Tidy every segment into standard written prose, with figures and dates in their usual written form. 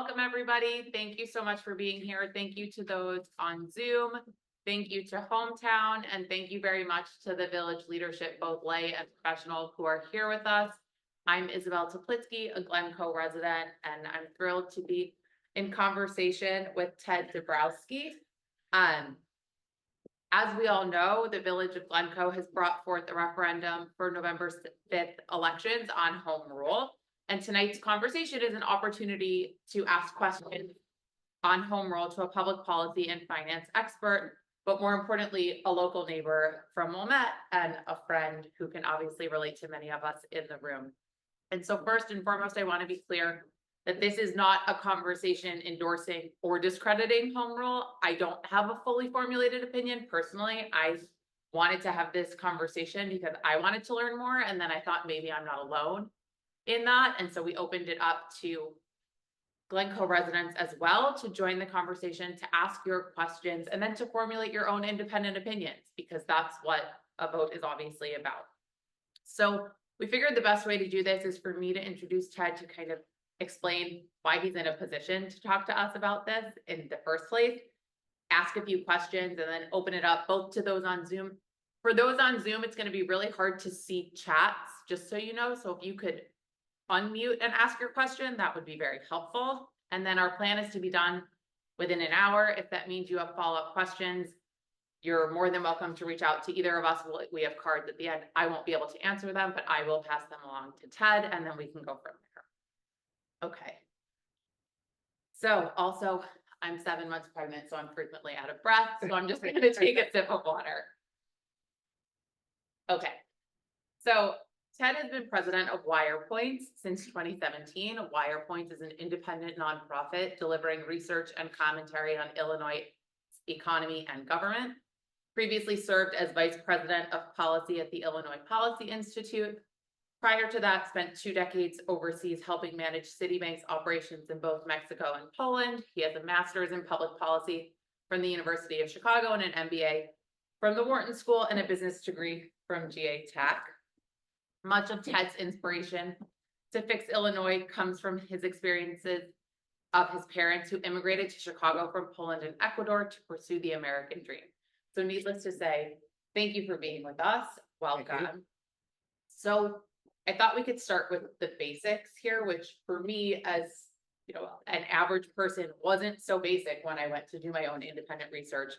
Welcome, everybody. Thank you so much for being here. Thank you to those on Zoom. Thank you to Hometown, and thank you very much to the village leadership, both lay and professional, who are here with us. I'm Isabelle Teplitsky, a Glencoe resident, and I'm thrilled to be in conversation with Ted Dabrowski. As we all know, the village of Glencoe has brought forth a referendum for November 5th elections on home rule. And tonight's conversation is an opportunity to ask questions on home rule to a public policy and finance expert, but more importantly, a local neighbor from Wilmette and a friend who can obviously relate to many of us in the room. And so first and foremost, I want to be clear that this is not a conversation endorsing or discrediting home rule. I don't have a fully formulated opinion. Personally, I wanted to have this conversation because I wanted to learn more, and then I thought maybe I'm not alone in that. And so we opened it up to Glencoe residents as well to join the conversation, to ask your questions, and then to formulate your own independent opinions, because that's what a vote is obviously about. So we figured the best way to do this is for me to introduce Ted to kind of explain why he's in a position to talk to us about this in the first place, ask a few questions, and then open it up both to those on Zoom. For those on Zoom, it's going to be really hard to see chats, just so you know. So if you could unmute and ask your question, that would be very helpful. And then our plan is to be done within an hour. If that means you have follow-up questions, you're more than welcome to reach out to either of us. We have cards at the end. I won't be able to answer them, but I will pass them along to Ted, and then we can go from there. Okay. So also, I'm 7 months pregnant, so I'm frequently out of breath. So I'm just going to take a sip of water. Okay. So Ted has been president of Wirepoints since 2017. Wirepoints is an independent nonprofit delivering research and commentary on Illinois economy and government. Previously served as vice president of policy at the Illinois Policy Institute. Prior to that, spent 2 decades overseas helping manage Citibank's operations in both Mexico and Poland. He has a master's in public policy from the University of Chicago and an MBA from the Wharton School and a business degree from GA Tech. Much of Ted's inspiration to fix Illinois comes from his experiences of his parents who immigrated to Chicago from Poland and Ecuador to pursue the American dream. So needless to say, thank you for being with us. Welcome. So I thought we could start with the basics here, which for me, as you know, an average person, wasn't so basic when I went to do my own independent research.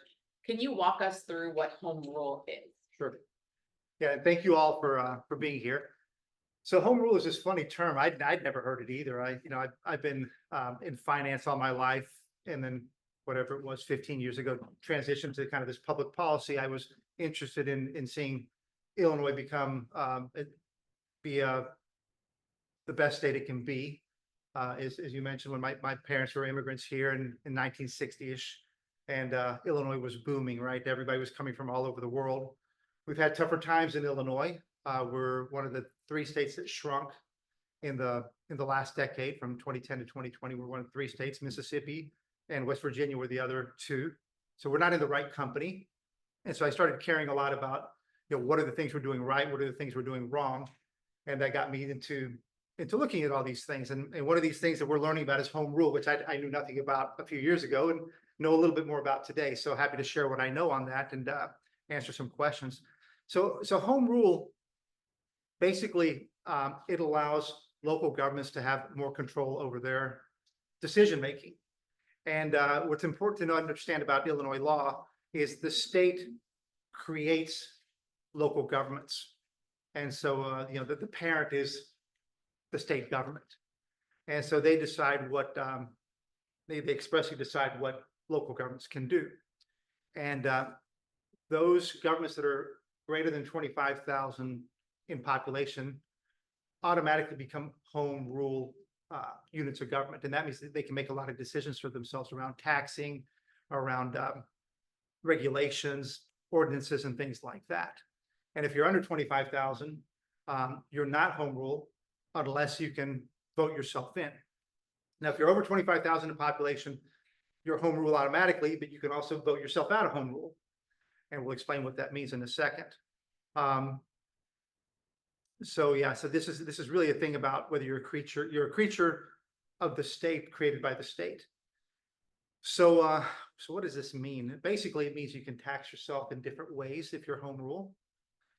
Can you walk us through what home rule is? Sure. Yeah, thank you all for being here. So home rule is this funny term. I'd never heard it either. I've been in finance all my life, and then whatever it was 15 years ago, transitioned to kind of this public policy. I was interested in seeing Illinois become the best state it can be. As you mentioned, when my parents were immigrants here in 1960-ish, and Illinois was booming, right? Everybody was coming from all over the world. We've had tougher times in Illinois. We're one of the 3 states that shrunk in the last decade, from 2010 to 2020. We're one of 3 states. Mississippi and West Virginia were the other 2. So we're not in the right company. And so I started caring a lot about, what are the things we're doing right? What are the things we're doing wrong? And that got me into looking at all these things. And one of these things that we're learning about is home rule, which I knew nothing about a few years ago and know a little bit more about today. So happy to share what I know on that and answer some questions. So home rule, basically, it allows local governments to have more control over their decision making. And what's important to understand about Illinois law is the state creates local governments. And so, the parent is the state government. And so they decide what, they expressly decide what local governments can do. And those governments that are greater than 25,000 in population automatically become home rule units of government. And that means that they can make a lot of decisions for themselves around taxing, around regulations, ordinances, and things like that. And if you're under 25,000, you're not home rule unless you can vote yourself in. Now, if you're over 25,000 in population, you're home rule automatically, but you can also vote yourself out of home rule. And we'll explain what that means in a second. So this is really a thing about whether you're a creature of the state created by the state. So, so what does this mean? Basically, it means you can tax yourself in different ways if you're home rule.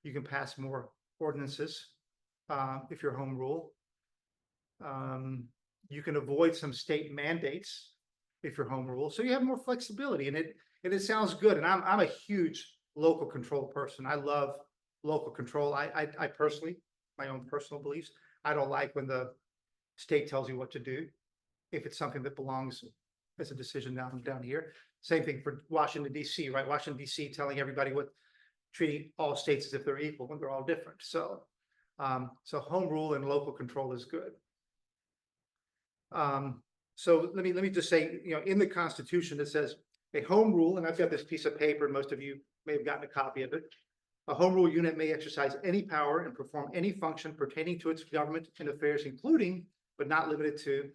You can pass more ordinances if you're home rule. You can avoid some state mandates if you're home rule. So you have more flexibility, and it sounds good. And I'm a huge local control person. I love local control. I personally, my own personal beliefs, I don't like when the state tells you what to do if it's something that belongs as a decision down here. Same thing for Washington, D.C., right? Washington, D.C. telling everybody treating all states as if they're equal when they're all different. So, so home rule and local control is good. So let me just say, in the Constitution, it says a home rule, and I've got this piece of paper, and most of you may have gotten a copy of it. A home rule unit may exercise any power and perform any function pertaining to its government and affairs, including, but not limited to,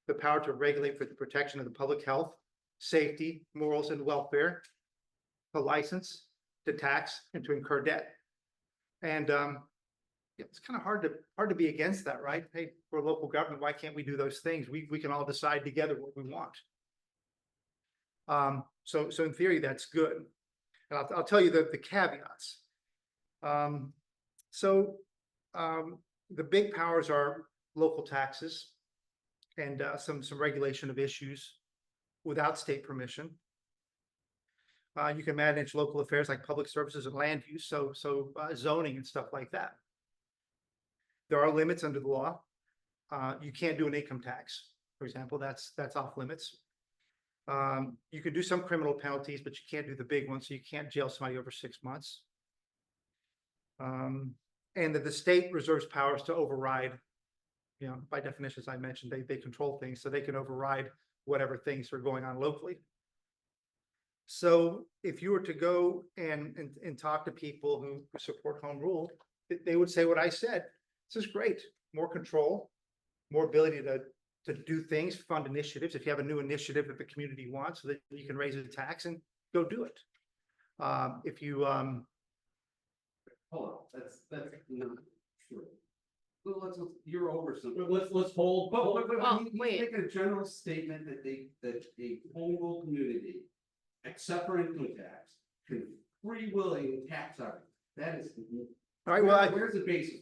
the power to regulate for the protection of the public health, safety, morals, and welfare, to license, to tax, and to incur debt. And it's kind of hard to be against that, right? Hey, we're a local government. Why can't we do those things? We can all decide together what we want. So in theory, that's good. And I'll tell you the caveats. The big powers are local taxes and some regulation of issues without state permission. You can manage local affairs like public services and land use, so zoning and stuff like that. There are limits under the law. You can't do an income tax, for example. That's off limits. You can do some criminal penalties, but you can't do the big ones. So you can't jail somebody over 6 months. And that the state reserves powers to override, by definition, as I mentioned, they control things, so they can override whatever things are going on locally. So if you were to go and talk to people who support home rule, they would say what I said. This is great. More control, more ability to do things, fund initiatives. If you have a new initiative that the community wants, so that you can raise a tax and go do it. If you hold on, that's not true. Well, you're over something. Let's hold. Wait. Make a general statement that a home rule community, except for income tax, can free willing tax everything. That is. all right. Well, where's the basis?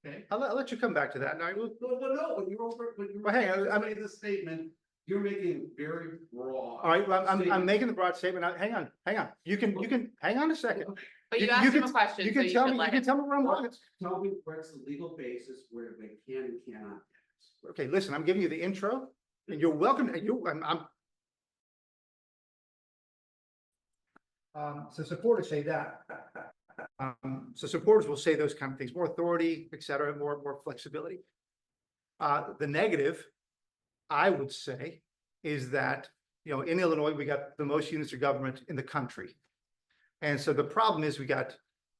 Okay. I'll let you come back to that. No, No, when you're over, Well, hang on, made the statement, you're making very broad. all right. Well, I'm making the broad statement. Hang on. You can hang on a second. But you You asked him can- a question, You so can you tell should me. You let can him. tell me where I'm going. Tell me what's the legal basis where they can and cannot tax. Okay, listen. I'm giving you the intro, and you're welcome. So supporters say that. So supporters will say those kind of things: more authority, et cetera, more flexibility. The negative, I would say, is that in Illinois we got the most units of government in the country, and so the problem is we got,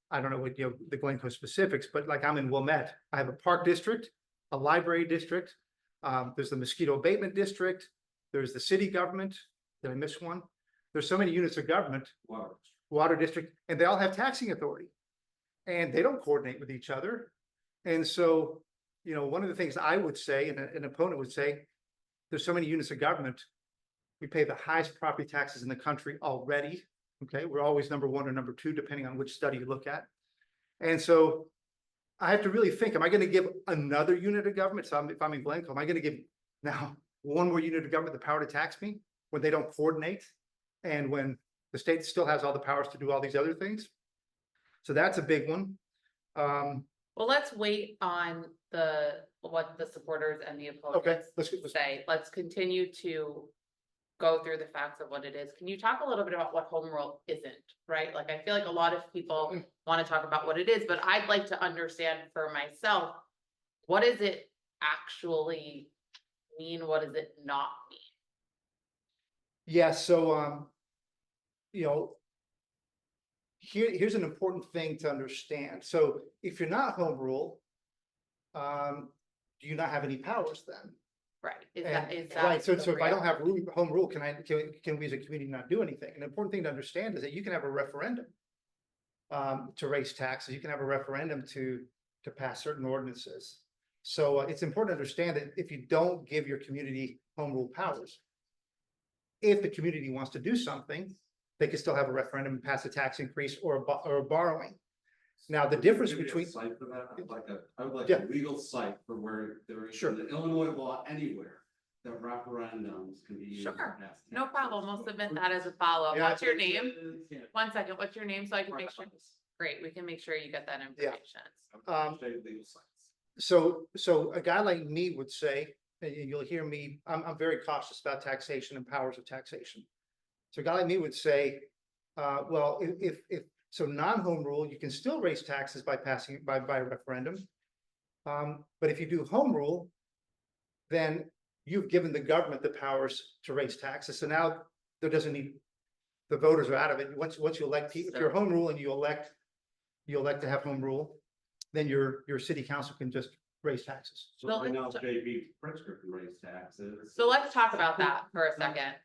I don't know what the Glencoe specifics, but like I'm in Wilmette, I have a park district, a library district. There's the mosquito abatement district. There's the city government. Did I miss one? There's so many units of government. Water district, and they all have taxing authority, and they don't coordinate with each other. And so, one of the things I would say, and an opponent would say, there's so many units of government, we pay the highest property taxes in the country already. Okay, we're always number one or number two, depending on which study you look at. And so I have to really think, am I going to give another unit of government? So if I'm in Glencoe, am I going to give now one more unit of government the power to tax me when they don't coordinate, and when the state still has all the powers to do all these other things? So that's a big one. Well, let's wait on what the supporters and the Okay, opponents say. Let's continue to go through the facts of what it is. Can you talk a little bit about what home rule isn't, right? Like, I feel like a lot of people want to talk about what it is, but I'd like to understand for myself, what does it actually mean? What does it not mean? Yeah, so here's an important thing to understand. So if you're not home rule, do you not have any powers then? Right. Is And- that right? So the if I don't have reality? home rule, can we as a community not do anything? An important thing to understand is that you can have a referendum to raise taxes. You can have a referendum to pass certain ordinances. So it's important to understand that if you don't give your community home rule powers, if the community wants to do something, they can still have a referendum and pass a tax increase or a borrowing. Now, the difference Give me a between, Site for that, I would like Yeah. a legal site for where there is Sure. an Illinois law anywhere that referendums can be used. to Sure. pass No taxes. problem. We'll submit that as a follow-up. Yeah. What's your name? 1 second. What's your name so I can make sure? Great, we can make sure you get that information. State legal sites. so a guy like me would say, and you'll hear me, I'm very cautious about taxation and powers of taxation. So a guy like me would say, well, so non-home rule, you can still raise taxes by passing it by a referendum. But if you do home rule, then you've given the government the powers to raise taxes. So now there doesn't need, the voters are out of it. Once you elect, if you're home rule and you elect to have home rule, then your city council can just raise taxes. So So right now, let's- JB Pritzker can raise taxes. So let's talk about that for a second.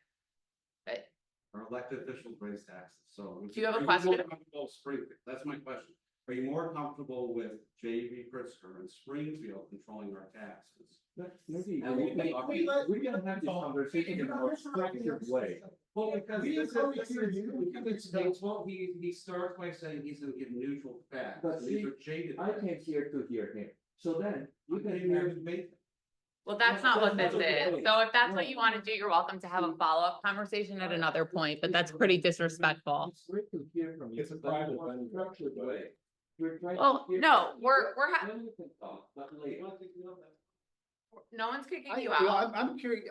Our elected officials raise taxes, so. Do you have a are more question? comfortable Springfield? That's my question. Are you more comfortable with JB Pritzker and Springfield controlling our taxes? Maybe, And we're gonna have this conversation in a more structured way. Well, because We it's, didn't come here, you- it's what he starts by saying he's gonna give neutral facts. But These see, are jaded. I came here to hear him, so then you can have. Well, that's not what this That's is. okay. So if that's what you want to do, you're welcome to have a follow-up conversation at another point, but that's pretty disrespectful. It's great to hear from you. It's a but in private more venue. structured way. You're trying to Well, hear- no, we're Then you can talk, but later. no one's kicking you You know, out. I'm curious,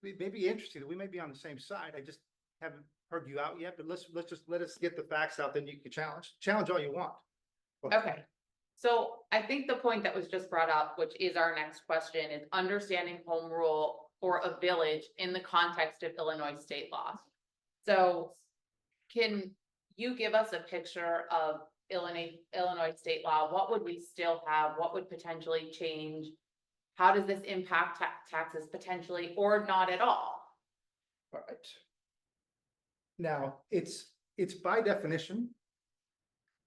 we may be interested, we may be on the same side, I just haven't heard you out yet, but let us get the facts out, then you can challenge all you want. Okay. So I think the point that was just brought up, which is our next question, is understanding home rule for a village in the context of Illinois state law. So can you give us a picture of Illinois state law? What would we still have? What would potentially change? How does this impact taxes potentially or not at all? All right. Now, it's by definition,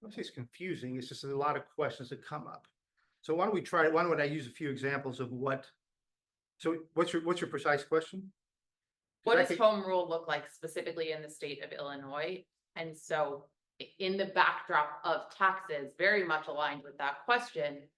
I don't say it's confusing, it's just a lot of questions that come up. So why don't I use a few examples of so what's your precise question? What I does think- home rule look like specifically in the state of Illinois? And so in the backdrop of taxes, very much aligned with that question,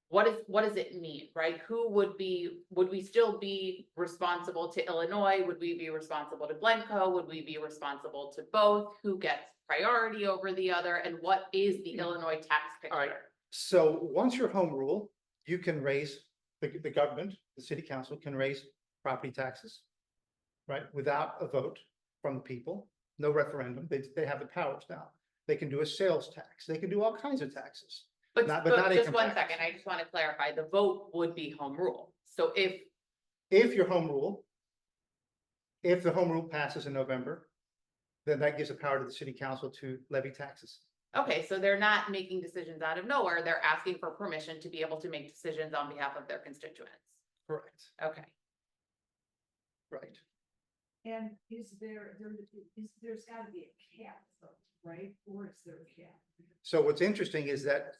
what does it mean, right? would we still be responsible to Illinois? Would we be responsible to Glencoe? Would we be responsible to both? Who gets priority over the other? And what is the Illinois tax All right. picture? So once you're home rule, you can raise, the government, the city council can raise property taxes, right, without a vote from the people, no referendum, they have the powers now. They can do a sales tax, they can do all kinds of taxes. But not just income one tax. second, I just want to clarify, the vote would be home rule. So if If your home rule, if the home rule passes in November, then that gives the power to the city council to levy taxes. okay, so they're not making decisions out of nowhere, they're asking for permission to be able to make decisions on behalf of their constituents. Correct, Okay, right. And there's gotta be a cap, though, right? Or is there a cap? So what's interesting is that,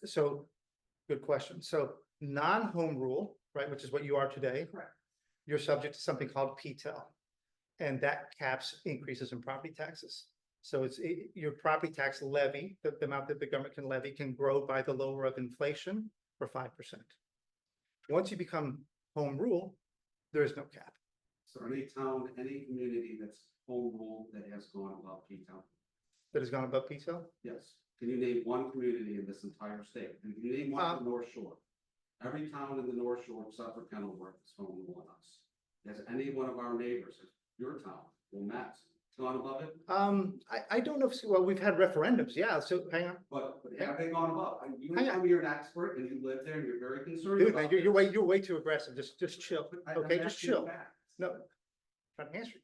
good question. So non-home rule, right, which is what you are today, Correct. you're subject to something called PTEL. And that caps increases in property taxes. So your property tax levy, the amount that the government can levy can grow by the lower of inflation for 5%. Once you become home rule, there is no cap. So any town, any community that's home rule that has gone above P-town? That has gone above PTEL. Yes. Can you name one community in this entire state? And can you name one in the North Shore? Every town in the North Shore except for Kenilworth is home rule on us. Has any one of our neighbors, your town, Wilmette, gone above it? I don't know well, we've had referendums, yeah, so hang on. But have they gone above? You Hang on. tell me you're an expert and you live there and you're very concerned Dude, about man, you're this. way too aggressive, just chill, I'm okay, just asking you chill. facts. No, trying to answer you.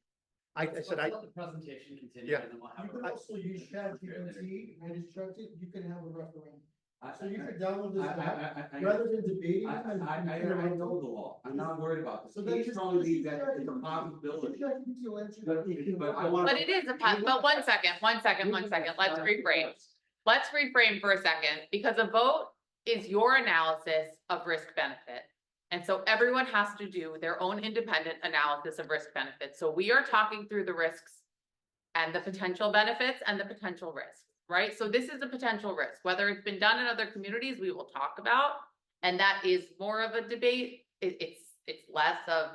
I said, Let's let the presentation continue Yeah. and then we'll have. You a- can also use ChatGPT and instruct it, you can have a referendum. I- So you could download this app, I- rather than debating. I know the law. I'm not worried about this. So then He's just- telling me just that use it's a ChatGPT. possibility. ChatGPT will answer But that. if- but I want- but it is but 1 second, let's reframe. Let's reframe for a second, because a vote is your analysis of risk benefit. And so everyone has to do their own independent analysis of risk benefit. So we are talking through the risks and the potential benefits and the potential risks, right? So this is a potential risk, whether it's been done in other communities, we will talk about. And that is more of a debate. It's less of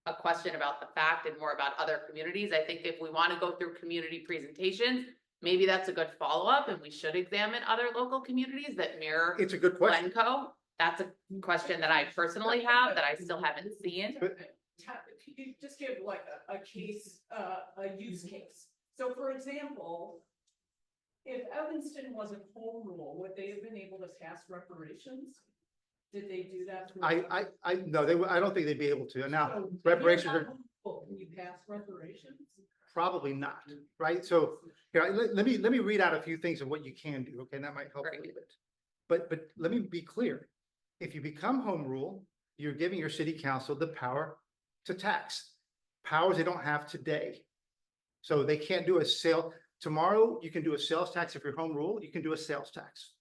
a question about the fact and more about other communities. I think if we want to go through community presentations, maybe that's a good follow-up, and we should examine other local communities that mirror It's a good question. Glencoe. That's a question that I personally have that I still haven't seen. You just give like a case, a use case. So for example, if Evanston was a home rule, would they have been able to pass reparations? Did they do that? No, I don't think they'd be able to. Now, So, reparations are Can you pass reparations? probably not, right? So, here, let me read out a few things of what you can do, okay? And that might help a Great. little bit. But let me be clear. If you become home rule, you're giving your city council the power to tax. Powers they don't have today. So they can't do a sale. Tomorrow, you can do a sales tax. If you're home rule, you can do a sales tax.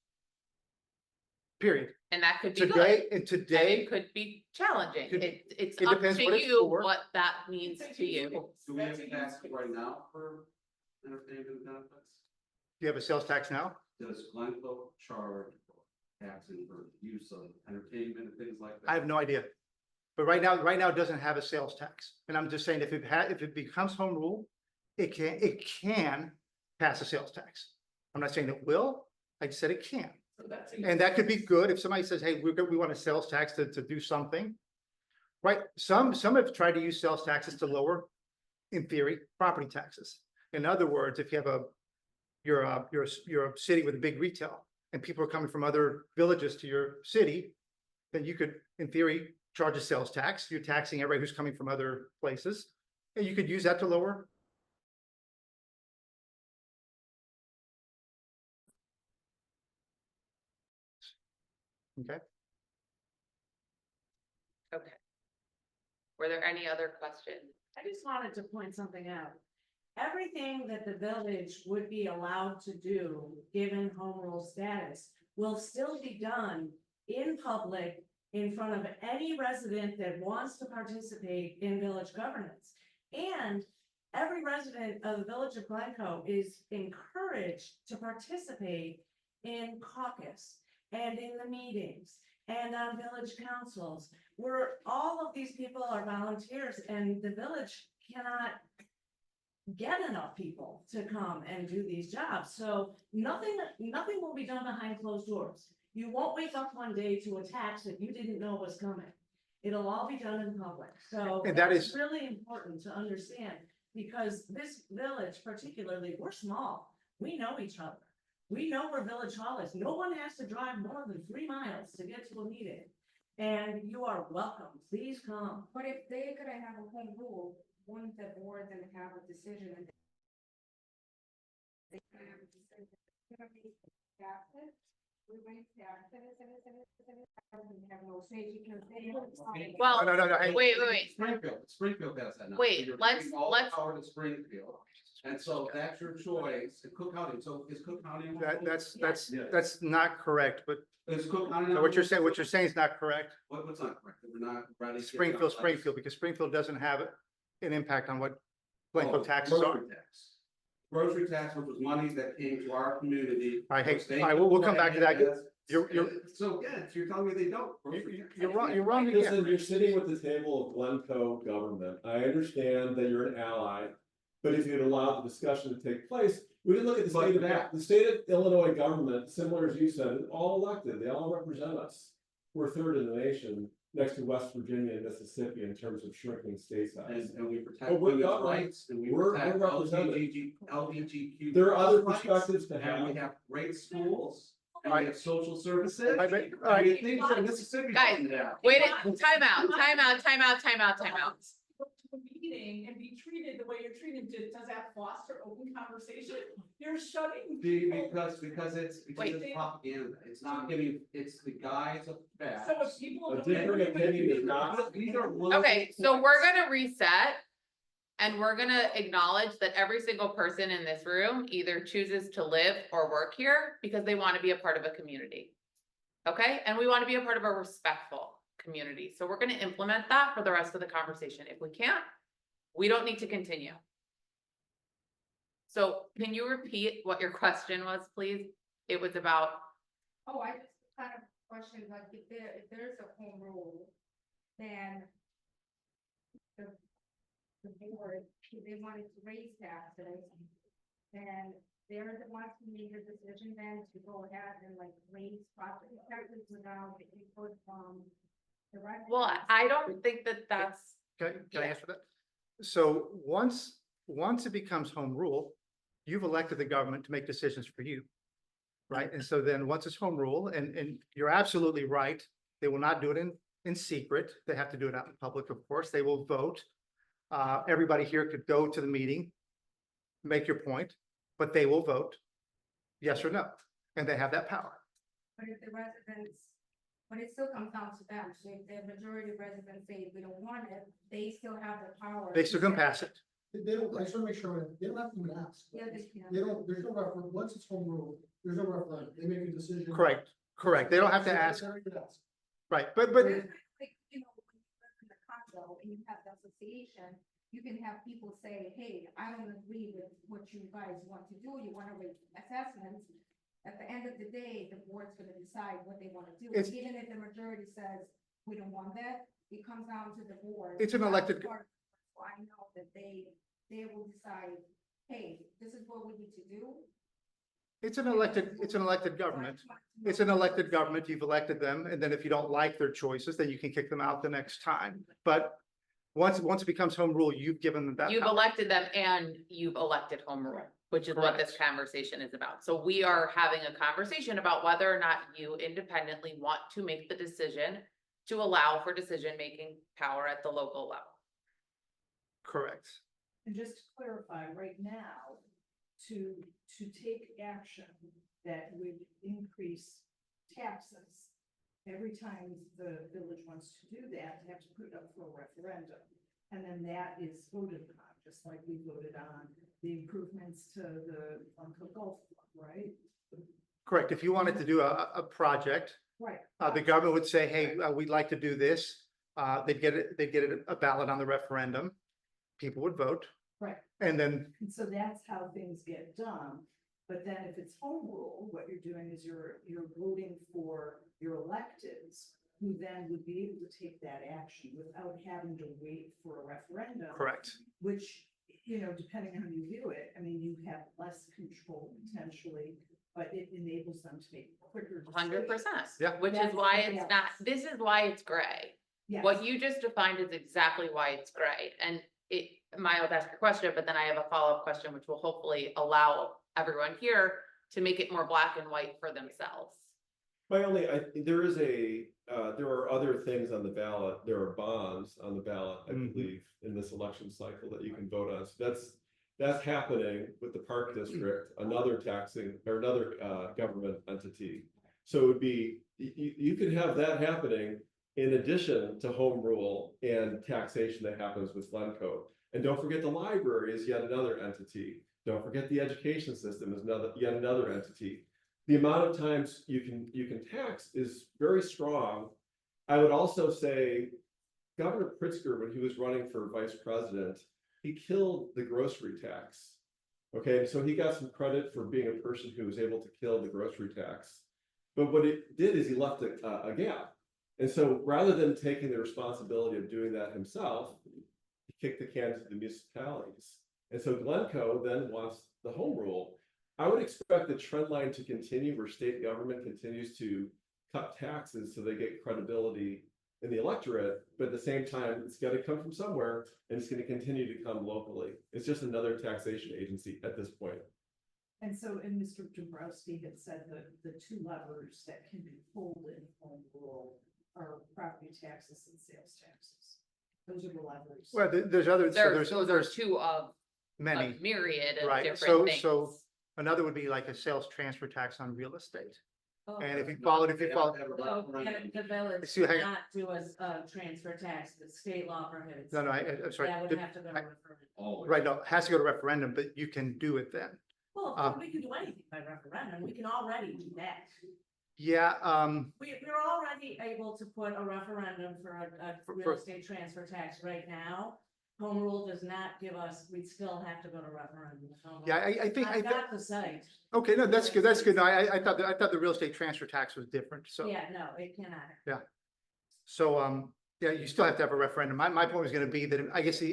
Period. And that could be good. Today, and And today, it could be challenging. Could- It's it up depends to what it's you for. what that means to you. Do we have a tax right now for entertainment benefits? do you have a sales tax now? Does Glencoe charge taxing for use of entertainment and things like that? I have no idea. But right now it doesn't have a sales tax. And I'm just saying if it becomes home rule, it can pass a sales tax. I'm not saying it will, I just said it can. So that's And that could be good if somebody says, hey, we want a sales tax to do something. Right? Some have tried to use sales taxes to lower, in theory, property taxes. In other words, if you have you're a city with a big retail and people are coming from other villages to your city, then you could, in theory, charge a sales tax. You're taxing everybody who's coming from other places. And you could use that to lower. Okay. Okay. Were there any other questions? I just wanted to point something out. Everything that the village would be allowed to do, given home rule status, will still be done in public in front of any resident that wants to participate in village governance. And every resident of the village of Glencoe is encouraged to participate in caucus and in the meetings and on village councils, where all of these people are volunteers and the village cannot get enough people to come and do these jobs. So nothing will be done behind closed doors. You won't wake up one day to a tax that you didn't know was coming. It'll all be done in public. So And that that's is- really important to understand, because this village particularly, we're small. We know each other. We know where Village Hall is. No one has to drive more than 3 miles to get to a meeting. And you are welcome. Please come. But if they're gonna have a home rule, wouldn't the board then have a decision and they can have a decision? Gonna be active? We might say active, have no say, you can say. Well, No, hey. wait. Springfield has that now. Wait, So you're let's- giving all let's- the power to Springfield, and so that's your choice, in Cook County, so is Cook County? That's not correct, but Is Cook County? what you're saying is not correct. What's not correct? We're not ready. to get out Springfield, because Springfield doesn't have an impact on what Glencoe Oh, taxes are. grocery tax. Grocery tax, which was money that came to our community. I hate, which they- all right, we'll come back to that. You're- So, yeah, you're telling me they don't. Grocery tax. You're wrong again. Listen, you're sitting with the table of Glencoe government. I understand that you're an ally. But if you'd allow the discussion to take place, we can look at the state of Illinois government, similar as you said, all elected, they all represent us. We're third in the nation, next to West Virginia and Mississippi in terms of shrinking state size. And we protect But we're women's governed. rights, and we We're protect represented. LGBTQ. There are other rights, perspectives to And we have. have great schools, and Right. we have social services. All right, and all right. we have things that Mississippi Guys, doesn't have. Wait, time out. Go to a meeting and be treated the way you're treated, does that foster open conversation? You're shutting. people- Because it's Wait. propaganda, it's not giving, it's the guise of facts. So if people. A don't different agree with opinion you, is not- These are. Okay, so we're gonna reset. And we're gonna acknowledge that every single person in this room either chooses to live or work here because they want to be a part of a community. Okay, and we want to be a part of a respectful community, so we're gonna implement that for the rest of the conversation. If we can't, we don't need to continue. So can you repeat what your question was, please? It was about, Oh, I just kind of question, like, if there's a home rule, then the board, if they wanted to raise taxes, then they're the ones who made the decision then to go ahead and like raise property taxes without the input from the residents. well, I don't think that that's, Can I Yeah. answer that? So once it becomes home rule, you've elected the government to make decisions for you. Right? And so then once it's home rule, and you're absolutely right, they will not do it in secret. They have to do it out in public, of course. They will vote. Everybody here could go to the meeting, make your point, but they will vote yes or no, and they have that power. But if the residents, but it still comes down to them, so if the majority of residents say we don't want it, they still have the power. They still can pass it. They don't, I just wanna make sure, they don't have to even ask. Yeah, they can. They don't, there's no referendum, once it's home rule, there's no referendum, they make a decision. Correct. They don't have to ask. They don't even ask. Right, but Like, you know, when you live in the condo and you have the association, you can have people say, hey, I don't agree with what you guys want to do, you wanna raise assessments. At the end of the day, the board's gonna decide what they wanna do, It's- even if the majority says, we don't want that, it comes down to the board. It's an elected- So I know that they will decide, hey, this is what we need to do. it's an elected government. It's an elected government. You've elected them, and then if you don't like their choices, then you can kick them out the next time. But once it becomes home rule, you've given them that you've power. elected them and you've elected home rule, which is what this conversation is about. So we are having a conversation about whether or not you independently want to make the decision to allow for decision-making power at the local level. Correct. And just to clarify, right now, to take action that would increase taxes, every time the village wants to do that, they have to put it up for a referendum. And then that is voted on, just like we voted on the improvements to the Glencoe Golf Club, right? Correct. If you wanted to do a project, Right. the government would say, hey, we'd like to do this. They'd get a ballot on the referendum. People would vote. Right. And then, And so that's how things get done. But then if it's home rule, what you're doing is you're voting for your electeds, who then would be able to take that action without having to wait for a referendum. correct. Which, you know, depending on how you view it, I mean, you have less control potentially, but it enables them to make quicker decisions. 100%. Yeah. Which is That's why what it's it not, is. this is why it's gray. Yes. What you just defined is exactly why it's gray. And Maya will ask a question, but then I have a follow-up question, which will hopefully allow everyone here to make it more black and white for themselves. My only, there are other things on the ballot. There are bonds on the ballot, I Mhm. believe, in this election cycle that you can vote on. So that's happening with the Park District, another taxing or another government entity. So it would be, you could have that happening in addition to home rule and taxation that happens with Glencoe. And don't forget the library is yet another entity. Don't forget the education system is yet another entity. The amount of times you can tax is very strong. I would also say Governor Pritzker, when he was running for vice president, he killed the grocery tax. Okay, so he got some credit for being a person who was able to kill the grocery tax. But what it did is he left a gap. And so rather than taking the responsibility of doing that himself, he kicked the can to the municipalities. And so Glencoe then wants the home rule. I would expect the trend line to continue where state government continues to cut taxes so they get credibility in the electorate, but at the same time, it's got to come from somewhere and it's going to continue to come locally. It's just another taxation agency at this point. And so, and Mr. Dabrowski had said that the two levers that can be pulled in home rule are property taxes and sales taxes. Those are the levers. Well, there's other, so Those are there's two of a many. myriad of Right, different things. so another would be like a sales transfer tax on real estate. Oh, And if you No, followed, they have to have a so, referendum. and the village See, hang on. cannot do a transfer tax, the state law prohibits. No, I'm sorry. That would have to go to I- referendum. Always. Right, no, it has to go to referendum, but you can do it then. Well, we can do anything by referendum, we can already do that. Yeah, We're already able to put a referendum for a For- real estate transfer tax right now. Home rule does not give us, we'd still have to go to referendum. yeah, I think, I've got the site, okay, no, that's good, that's good. No, I thought the real estate transfer tax was different, so. yeah, no, it cannot. So, yeah, you still have to have a referendum. My point was gonna be that, I guess,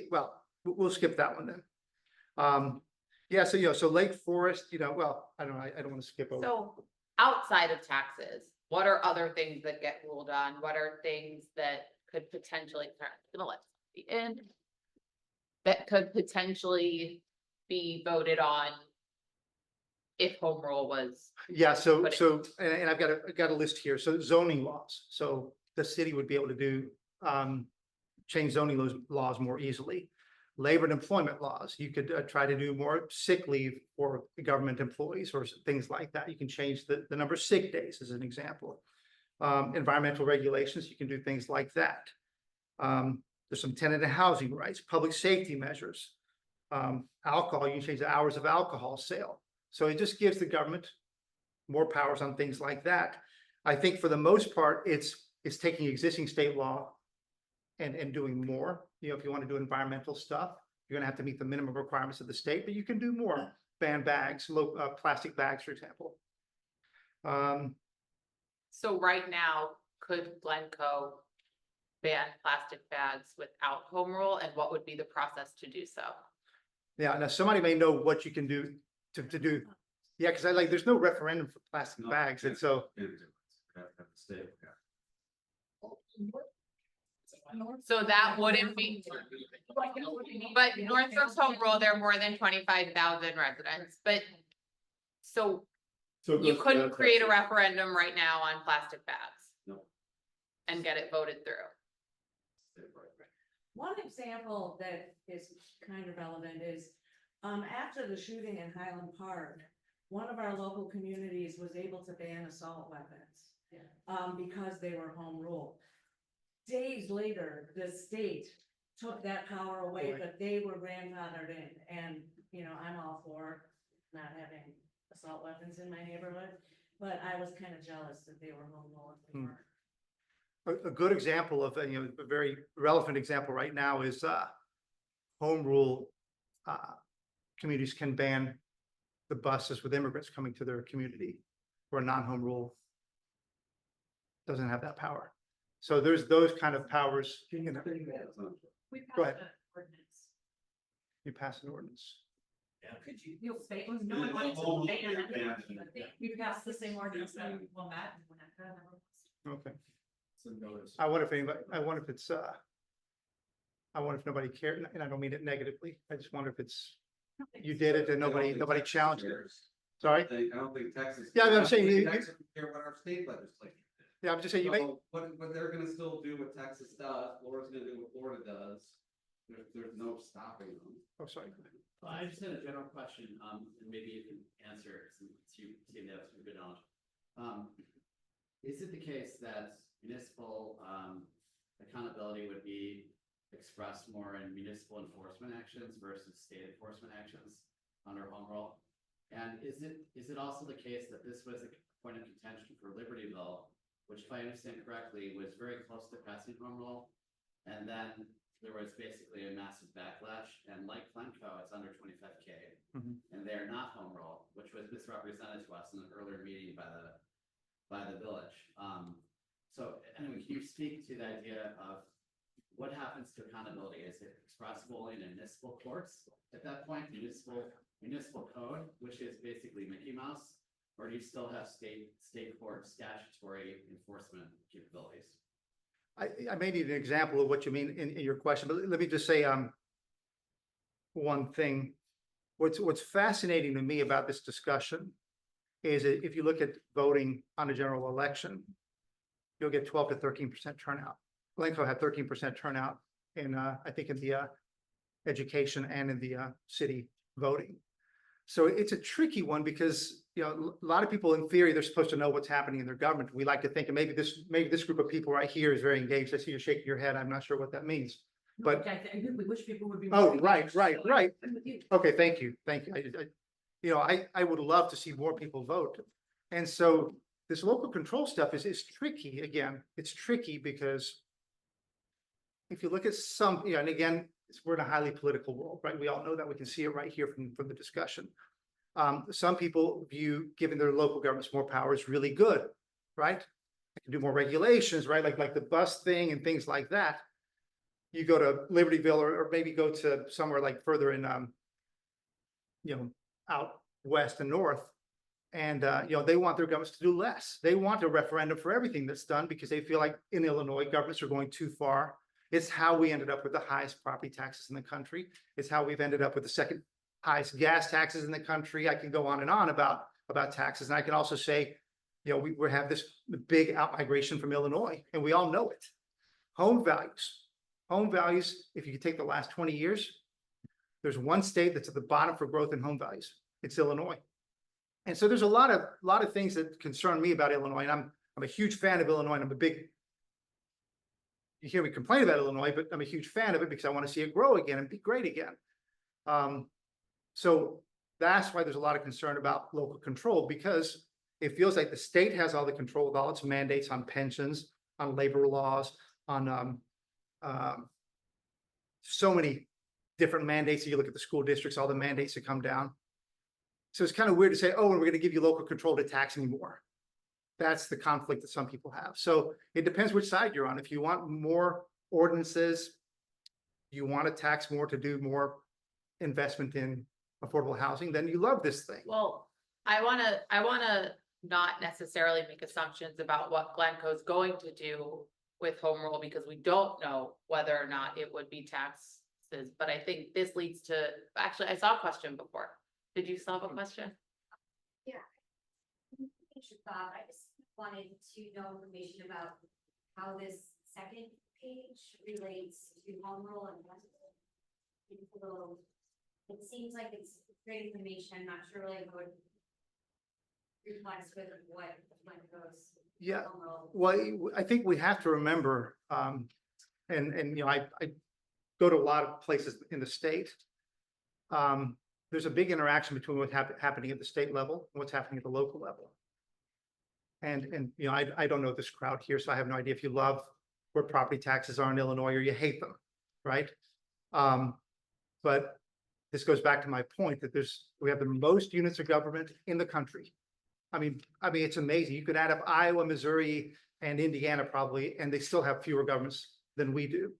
we'll skip that one then. Yeah, so, so Lake Forest, well, I don't know, I don't wanna skip over. So outside of taxes, what are other things that get ruled on? What are things that could potentially, sorry, I'm gonna let the end. That could potentially be voted on. If home rule was, Yeah, so, But it- and I've got a list here. So zoning laws. So the city would be able to do, change zoning laws more easily. Labor and employment laws, you could try to do more sick leave for government employees or things like that. You can change the number of sick days as an example. Environmental regulations, you can do things like that. There's some tenant and housing rights, public safety measures. Alcohol, you can change the hours of alcohol sale. So it just gives the government more powers on things like that. I think for the most part, it's taking existing state law and doing more. If you want to do environmental stuff, you're gonna have to meet the minimum requirements of the state, but you can do more. Ban bags, plastic bags, for example. so right now, could Glencoe ban plastic bags without home rule, and what would be the process to do so? Yeah, now somebody may know what you can do to do. Yeah, because there's no referendum for plastic No, bags, yeah. and so, Can't do it. Have to stay with that. So that wouldn't be, but Northbrook's home rule, there are more than 25,000 residents, but. So So it you goes couldn't beyond create a Texas. referendum right now on plastic bags. No. And get it voted through. Stay right. One example that is kind of relevant is, after the shooting in Highland Park, one of our local communities was able to ban assault weapons. Because they were home rule. Days later, the state took that power away, Boy. but they were grandfathered in, and, I'm all for not having assault weapons in my neighborhood, but I was kind of jealous that they were home rule if they weren't. a good example of, a very relevant example right now is, home rule. Communities can ban the buses with immigrants coming to their community, where non-home rule doesn't have that power. So there's those kind of powers, We Go passed ahead. an ordinance. you pass an ordinance. Could you? You'll say, no one wanted to ban it. We passed the same ordinance that, well, Matt. Okay. So notice. I wonder if anybody, I wonder if it's, I wonder if nobody cared, and I don't mean it negatively. I just wonder if it's, you did it and I don't nobody think Texas challenged it. cares. Sorry? I don't think Texas. Yeah, I'm I don't saying think you- Texas would care what our state legislature did. Yeah, I'm just saying, you may, So, but they're gonna still do what Texas does, Florida's gonna do what Florida does. There's no stopping them. oh, sorry. Well, I just had a general question, and maybe you can answer it since you seem to have some good knowledge. Is it the case that municipal accountability would be expressed more in municipal enforcement actions versus state enforcement actions under home rule? And is it also the case that this was a point of contention for Libertyville, which, if I understand correctly, was very close to passing home rule, and then there was basically a massive backlash, and like Glencoe, it's under 25K, Mhm. and they're not home rule, which was misrepresented to us in an earlier meeting by the village. So anyway, can you speak to the idea of what happens to accountability? Is it expressible in municipal courts at that point, municipal code, which is basically Mickey Mouse, or do you still have state court statutory enforcement capabilities? I may need an example of what you mean in your question, but let me just say, one thing. What's fascinating to me about this discussion is that if you look at voting on a general election, you'll get 12 to 13% turnout. Glencoe had 13% turnout in, I think in the education and in the city voting. So it's a tricky one because, a lot of people in theory, they're supposed to know what's happening in their government. We like to think, and maybe this group of people right here is very engaged. I see you shaking your head. I'm not sure what that means. But We wish people would be. Oh, right. I'm with you. Okay, thank you. I would love to see more people vote. And so this local control stuff is tricky. Again, it's tricky because if you look at some, and again, we're in a highly political world, right? We all know that. We can see it right here from the discussion. Some people view giving their local governments more power is really good, right? They can do more regulations, right? Like the bus thing and things like that. You go to Libertyville or maybe go to somewhere like further in, out west and north. And, they want their governments to do less. They want a referendum for everything that's done because they feel like in Illinois, governments are going too far. It's how we ended up with the highest property taxes in the country. It's how we've ended up with the second highest gas taxes in the country. I can go on and on about taxes. And I can also say, we have this big out-migration from Illinois, and we all know it. Home values, if you could take the last 20 years, there's one state that's at the bottom for growth in home values. It's Illinois. And so there's a lot of things that concern me about Illinois. And I'm a huge fan of Illinois, and you hear me complain about Illinois, but I'm a huge fan of it because I want to see it grow again and be great again. So that's why there's a lot of concern about local control, because it feels like the state has all the control with all its mandates on pensions, on labor laws, on so many different mandates. You look at the school districts, all the mandates that come down. So it's kind of weird to say, oh, and we're going to give you local control to tax anymore. That's the conflict that some people have. So it depends which side you're on. If you want more ordinances, you want to tax more to do more investment in affordable housing, then you love this thing. Well, I wanna not necessarily make assumptions about what Glencoe is going to do with home rule, because we don't know whether or not it would be taxes. But I think this leads to, actually, I saw a question before. Did you still have a question? I just wanted to know information about how this second page relates to home rule and it's a little, it seems like it's great information. I'm not sure really what reflects with what goes. Yeah, well, I think we have to remember, I go to a lot of places in the state. There's a big interaction between what's happening at the state level and what's happening at the local level. And I don't know this crowd here, so I have no idea if you love where property taxes are in Illinois or you hate them, right? But this goes back to my point that we have the most units of government in the country. I mean, it's amazing. You could add up Iowa, Missouri, and Indiana probably, and they still have fewer governments than we do.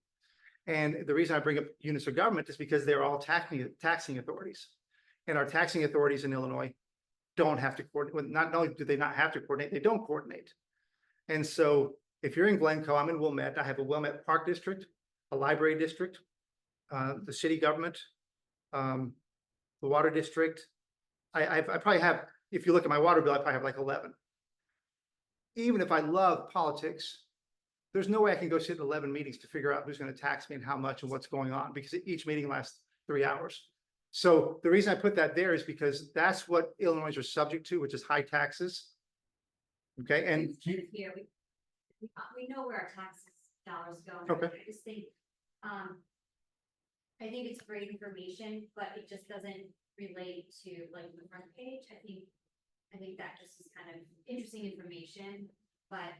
And the reason I bring up units of government is because they're all taxing authorities. And our taxing authorities in Illinois don't have to coordinate. Not only do they not have to coordinate, they don't coordinate. And so if you're in Glencoe, I'm in Wilmette. I have a Wilmette Park District, a library district, the city government, the water district. I probably have, if you look at my water bill, I probably have like 11. Even if I love politics, there's no way I can go sit in 11 meetings to figure out who's going to tax me and how much and what's going on, because each meeting lasts 3 hours. So the reason I put that there is because that's what Illinois are subject to, which is high taxes. Okay, and Here, we know where our tax dollars go. Okay. I just think, I think it's great information, but it just doesn't relate to like the front page. I think that just is kind of interesting information, but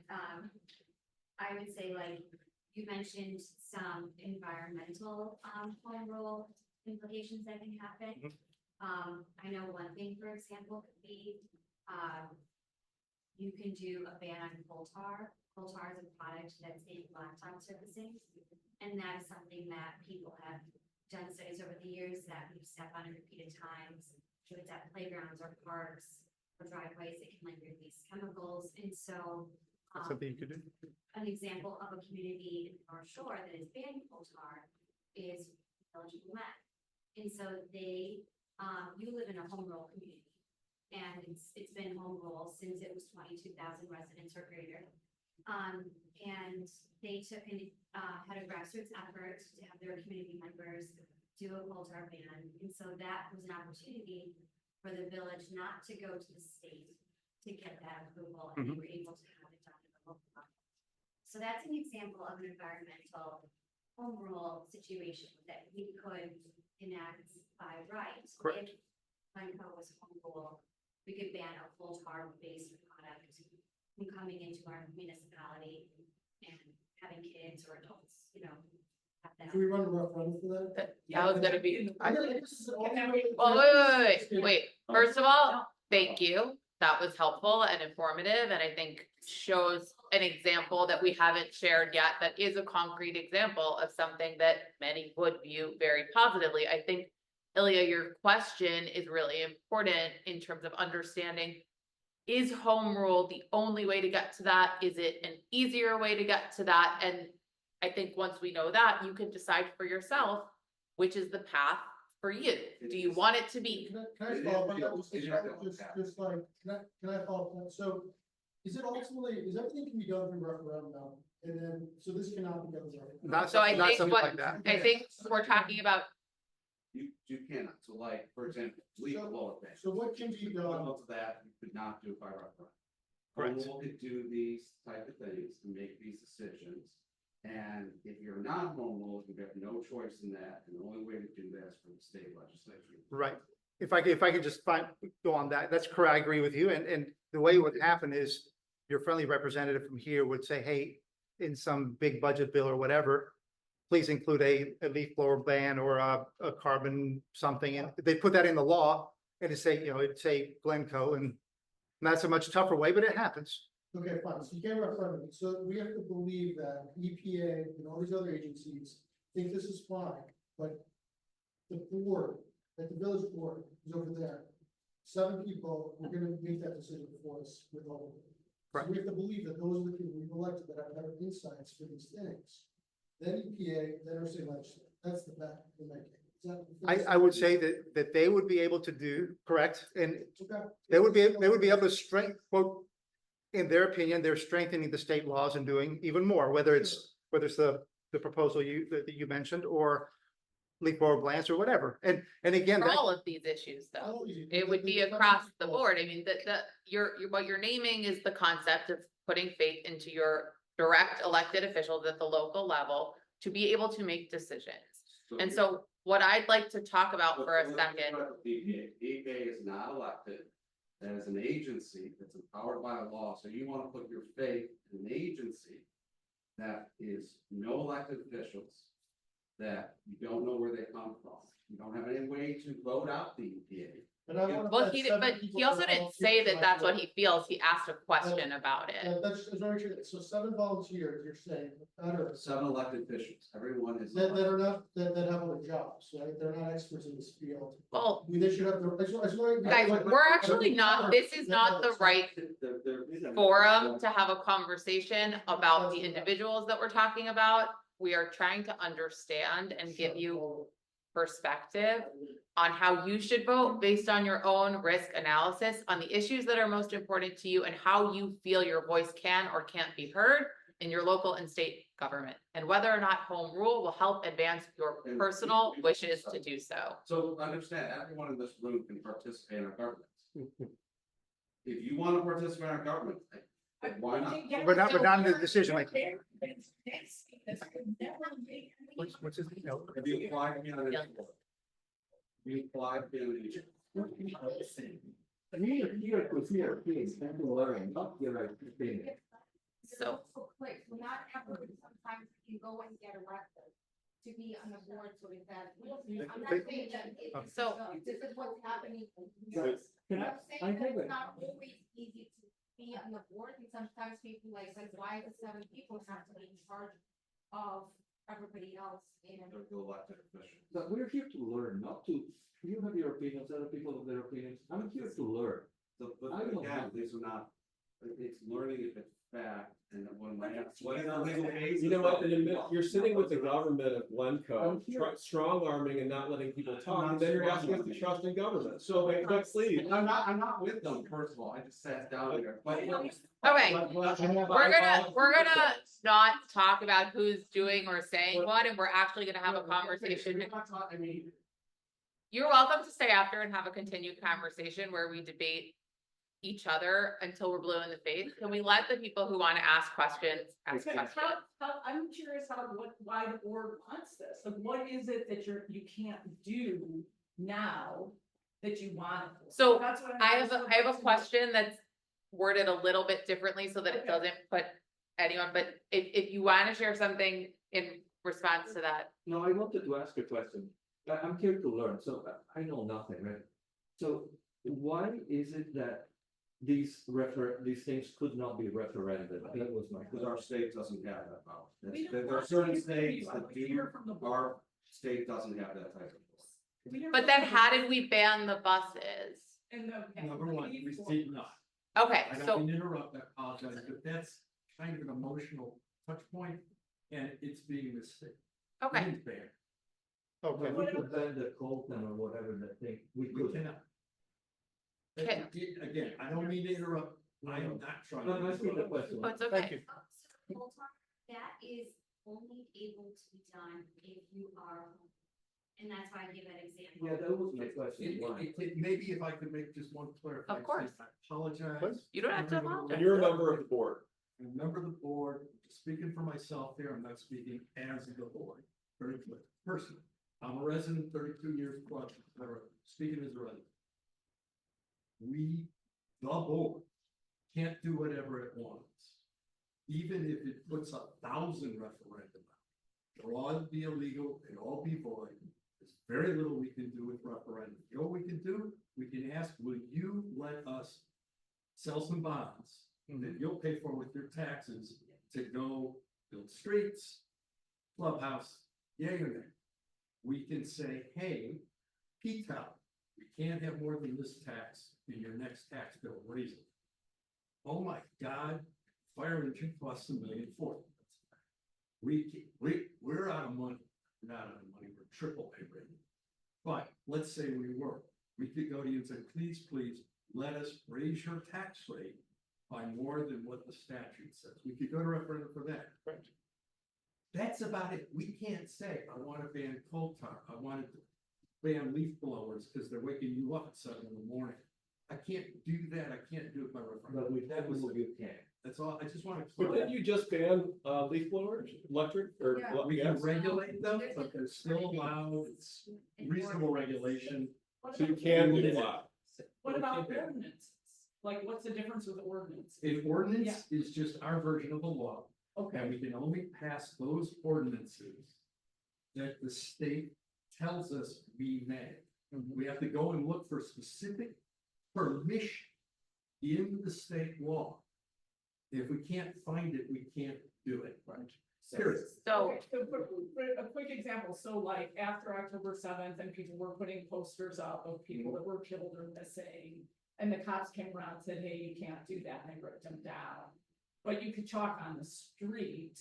I would say, like, you mentioned some environmental home rule implications that can happen. I know one thing, for example, could be you can do a ban on coal tar. Coal tar is a product that's in blacktop surfacing, and that is something that people have done studies over the years that we've stepped on repeated times, whether it's at playgrounds or parks or driveways, it can like release chemicals. And so that's something you could do. an example of a community in the North Shore that is banning coal tar is Village of Wilmette. And so they, you live in a home rule community, and it's been home rule since it was 22,000 residents or greater. And they took and had a grassroots effort to have their community members do a coal tar ban. And so that was an opportunity for the village not to go to the state to get that approval, and they were able to have it done at the local level. So that's an example of an environmental home rule situation that we could enact by right. Correct. If Glencoe was home rule, we could ban a full tar-based product from coming into our municipality and having kids or adults, you know, have that. Can we run a referendum for that? That was gonna be, Well, wait, first of all, thank you. That was helpful and informative, and I think shows an example that we haven't shared yet that is a concrete example of something that many would view very positively. I think, Ilya, your question is really important in terms of understanding, is home rule the only way to get to that? Is it an easier way to get to that? And I think once we know that, you can decide for yourself, which is the path for you. Do you want it to be? Can I follow up on that? Just like, can I follow up on that? So is it ultimately, is everything can be done through referendum now? And then, so this cannot be done through referendum? Not So I not think something what- like that. I think we're talking about, You cannot, so like, for example, legal law thing. So what can be done? Equivalent to that, you could not do by referendum. Correct. Home rule could do these type of things and make these decisions. And if you're not home rule, you have no choice in that, and the only way to do that is from the state legislature. Right. If I could just go on that, that's correct. I agree with you. And the way it would happen is your friendly representative from here would say, hey, in some big budget bill or whatever, please include a leaf blower ban or a carbon something. And they put that in the law and it'd say, it'd say Glencoe, and that's a much tougher way, but it happens. Okay, fine, so you can't referendum, so we have to believe that EPA and all these other agencies think this is fine, but the board, like the village board is over there, 7 people, we're gonna make that decision for us with all of them. So Right. we have to believe that those are the people we've elected that have better insights for these things. Then EPA, then our state legislature, that's the path we're making. I would say that they would be able to do, correct, and Okay. they would be able to strengthen, quote, in their opinion, they're strengthening the state laws and doing even more, whether it's the proposal that you mentioned or leaf blower bans or whatever. And again, for that, all of these issues though. Oh, It would be across the board. I mean, what you're naming is the concept of putting faith into your direct elected officials at the local level to be able to make decisions. And so what I'd like to talk about for a second, The EPA is not elected. That is an agency that's empowered by a law, so you want to put your faith in an agency that is no elected officials, that you don't know where they come from. You don't have any way to vote out the EPA. And I wanna well, put he 7 but people he also that didn't say volunteer that that's what for he feels. He asked a question about it. That's very true. So 7 volunteers, you're saying, better, 7 elected officials, everyone is. that are not, that have other jobs, right? They're not experts in this field. Well, I mean, they should have the. I just wanna- guys, we're actually not, this is not the right forum to have a conversation about the individuals that we're talking about. We are trying to understand and give you perspective on how you should vote based on your own risk analysis on the issues that are most important to you and how you feel your voice can or can't be heard in your local and state government, and whether or not home rule will help advance your personal wishes to do so. So understand, everyone in this room can participate in our government. If you want to participate in our government, why not? we're not in the decision making. What's his name? Have you applied to be on this board? You applied to be on the. So, Quick, so not everyone sometimes can go and get elected to be on the board, so is that, I'm not saying that it's, So- this is what's happening. Can I'm I saying that take it's it? not always easy to be on the board, and sometimes people like, why the 7 people have to be in charge of everybody else and. The elected officials. But we're here to learn, not to, you have your opinions, other people have their opinions. I'm here to learn. So, I but don't again, know. these are not, it's learning if it's fact, and then when my. You know what, and admit, you're sitting with the government of Glencoe, strong arming and not letting people talk, and then you're asking us to trust in government, so, but please. I'm not with them, first of all, I just sat down here, but. okay, we're gonna not talk about who's doing or saying what, and we're actually gonna have a conversation. I mean. You're welcome to stay after and have a continued conversation where we debate each other until we're blue in the face. Can we let the people who want to ask questions ask Okay, questions? I'm curious why the board wants this, like, what is it that you can't do now that you want? to do? So That's what I have a question that's worded a little bit differently so that it Okay. doesn't put anyone, but if you want to share something in response to that. No, I wanted to ask a question. I'm here to learn, so I know nothing, right? So why is it that these things could not be referendum? That was my Because our state doesn't have that power. We don't There are want certain to states I that would do, hear from the board. our state doesn't have that type of. But then how did we ban the buses? And the. Number one, we did not. Okay, I don't so, mean to interrupt, I apologize, but that's kind of an emotional touch point, and it's being mistaken. okay, It's banned. Okay. We could ban the Colton or whatever that thing, we We could. cannot. Okay. Again, I don't mean to interrupt, I am not trying. No, to I see the interrupt. question. but it's Thank okay. you. Full time, that is only able to be done if you are home. And that's why I give that example. Yeah, that was my question, why? Maybe if I could make just one clarification. Of course. I apologize. Please. You don't have to Everyone apologize. And you're a member of the board. I'm a member of the board, speaking for myself here, I'm not speaking as the board, very clear, personally. I'm a resident, 32 years plus, speaking as a resident. We, the board, can't do whatever it wants. Even if it puts 1,000 referendum out, they'll all be illegal, they'll all be void. There's very little we can do with referendum. You know what we can do? We can ask, will you let us sell some bonds that you'll pay for with your taxes to go build streets, clubhouse, yay or nay? We can say, hey, P-TEL, we can't have more than this tax in your next tax bill, raise it. Oh my God, fire engine costs $1.4 million. We're out of money. We're not out of money, we're triple A rated. But let's say we were, we could go to you and say, please, let us raise your tax rate by more than what the statute says. We could go to referendum for that. Right. That's about it. We can't say, I want to ban coal tar. I want to ban leaf blowers because they're waking you up at 7 in. I can't do that. I can't do it by referendum. But with that move, you can. That's all. I just want to. But didn't you just ban leaf blowers, electric or? Yeah. We can gas? regulate them, but they're still allowed. It's reasonable regulation. What So you about- can do a lot. What about Okay. ordinances? Like, what's the difference with ordinance? An ordinance is just our version of the law, and Okay, we can only pass those ordinances that the state tells us we may. We have to go and look for specific permission in the state law. If we can't find it, we can't do it. Right. Period. So, okay, so for a quick example, so like after October 7th and people were putting posters up of people that were killed or missing. And the cops came around and said, hey, you can't do that, and they wrote them down. But you could chalk on the street.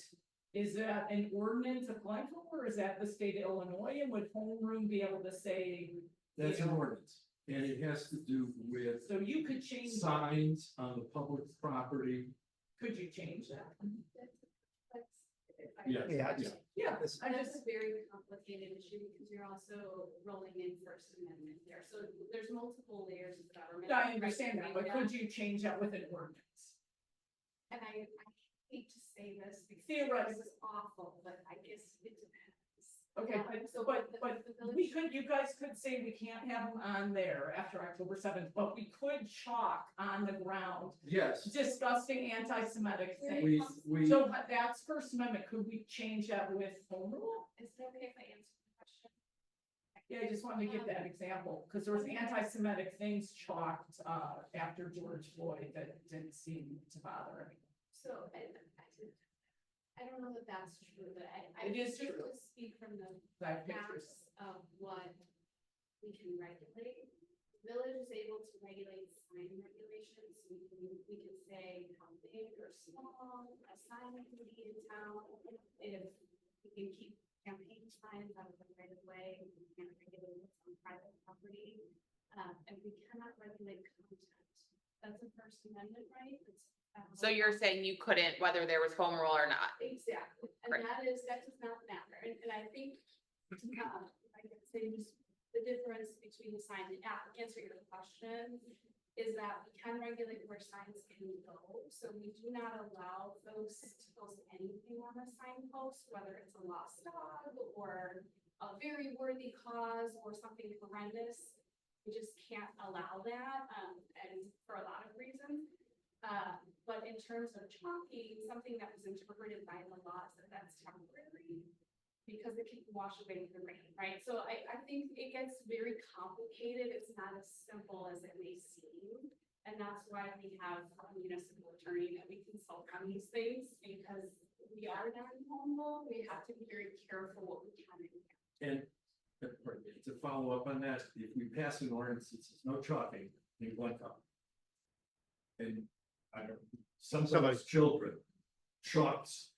Is that an ordinance of Glencoe, or is that the state of Illinois, and would homeroom be able to say? That's you an know, ordinance, and it has to do with So you could change, signs on the public property. could you change that? Yes, Yeah, I yeah. just- Yeah, This- I That's just, a very complicated issue because you're also rolling in First Amendment there. So there's multiple layers of government. I understand that, but could you change that with an ordinance? And I hate to say this because Theoretically. this is awful, but I guess it depends. Okay, So but the we village- could, you guys could say we can't have them on there after October 7th, but we could chalk on the ground Yes, disgusting anti-Semitic things. we, So but that's First Amendment, could we change that with home rule? Is it okay if I answer the question? Yeah, I just wanted to give that example, because there was anti-Semitic things chalked, after George Floyd that didn't seem to bother anyone. So I don't know that that's true, but I It is just true. to speak from the I have pictures. facts of what we can regulate. The village is able to regulate sign regulations. We can say how big or small a sign can be in town. If we can keep campaign signs out of the right of way, we can't regulate what's on private property. And we cannot regulate content. That's a First Amendment right. so you're saying you couldn't, whether there was home rule or not? Exactly, and Right. that does not matter, and I think, if I could say just the difference between the sign and answer your question is that we can regulate where signs can go. So we do not allow folks to post anything on a signpost, whether it's a lost dog or a very worthy cause or something horrendous. We just can't allow that, and for a lot of reasons. But in terms of chalking, something that was interpreted by the law is that that's temporary because it can wash away the rain, right? So I think it gets very complicated. It's not as simple as it may seem. And that's why we have a municipal attorney that we consult on these things, because we are not home rule. We have to be very careful what we can do. And to follow up on that, if we pass an ordinance that says no chalking in Glencoe. And I don't, somebody's children, chalks,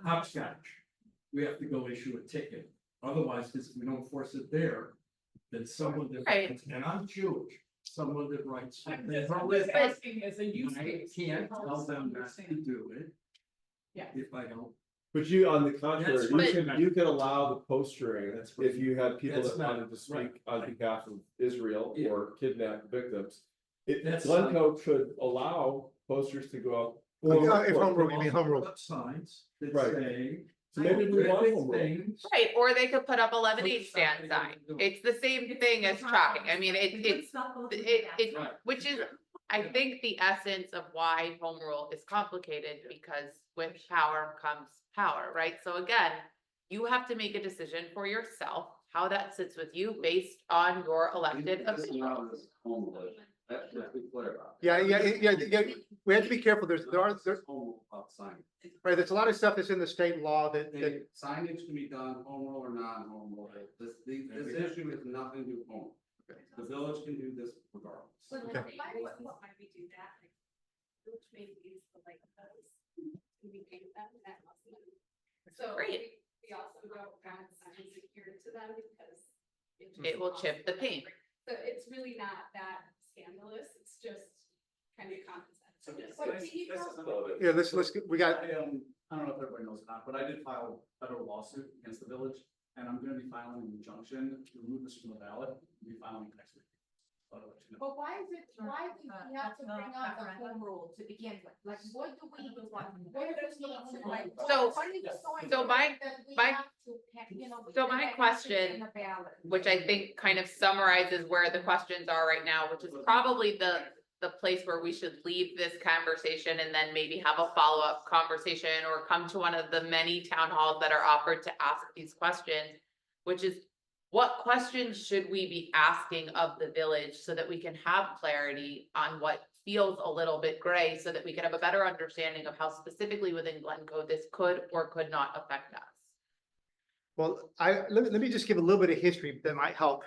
hopscotch, we have to go issue a ticket. Otherwise, if we don't force it there, then someone that, Right. and I'm Jewish, someone that writes. But asking as a use I case. can't tell them not to do it. Yeah. If I don't. But you, on the contrary, That's you can allow the postering if you had people That's that not- wanted to speak right. on behalf of Israel Yeah. or kidnapped victims. That's Glencoe could allow posters to go out. If home rule, you mean home rule. Put up signs that Right. say. So maybe we want home rule. things. Right, or they could put up a lemonade stand sign. It's the same thing as chalking. I mean, which is, I think, the essence of why home rule is complicated, because with power comes power, right? So again, you have to make a decision for yourself, how that sits with you based on your elected officials. Let's be clear about it. Yeah, we have to be careful, there's Home rule about signage. right, there's a lot of stuff that's in the state law that, The signage can be done home rule or non-home rule. This issue is nothing to do with home. The village can do this regardless. But Okay. why we do that, like, which maybe is the like those, we pay them that money. So Great. we also don't have signs secured to them because. It will chip the paint. So it's really not that scandalous, it's just kind of common sense. yeah, we got, I don't know if everybody knows or not, but I did file a federal lawsuit against the village, and I'm gonna be filing an injunction to remove this from the ballot, I'll be filing next week. I'll let you know. But why do we have to bring up the home rule to begin with? Like, what do we want? What does it need to, like, So- what is so so my- important that we my- have to have, you know, so put my that question, message in the ballot? Which I think kind of summarizes where the questions are right now, which is probably the place where we should leave this conversation and then maybe have a follow-up conversation or come to one of the many town halls that are offered to ask these questions, which is, what questions should we be asking of the village so that we can have clarity on what feels a little bit gray, so that we can have a better understanding of how specifically within Glencoe this could or could not affect us? well, let me just give a little bit of history that might help,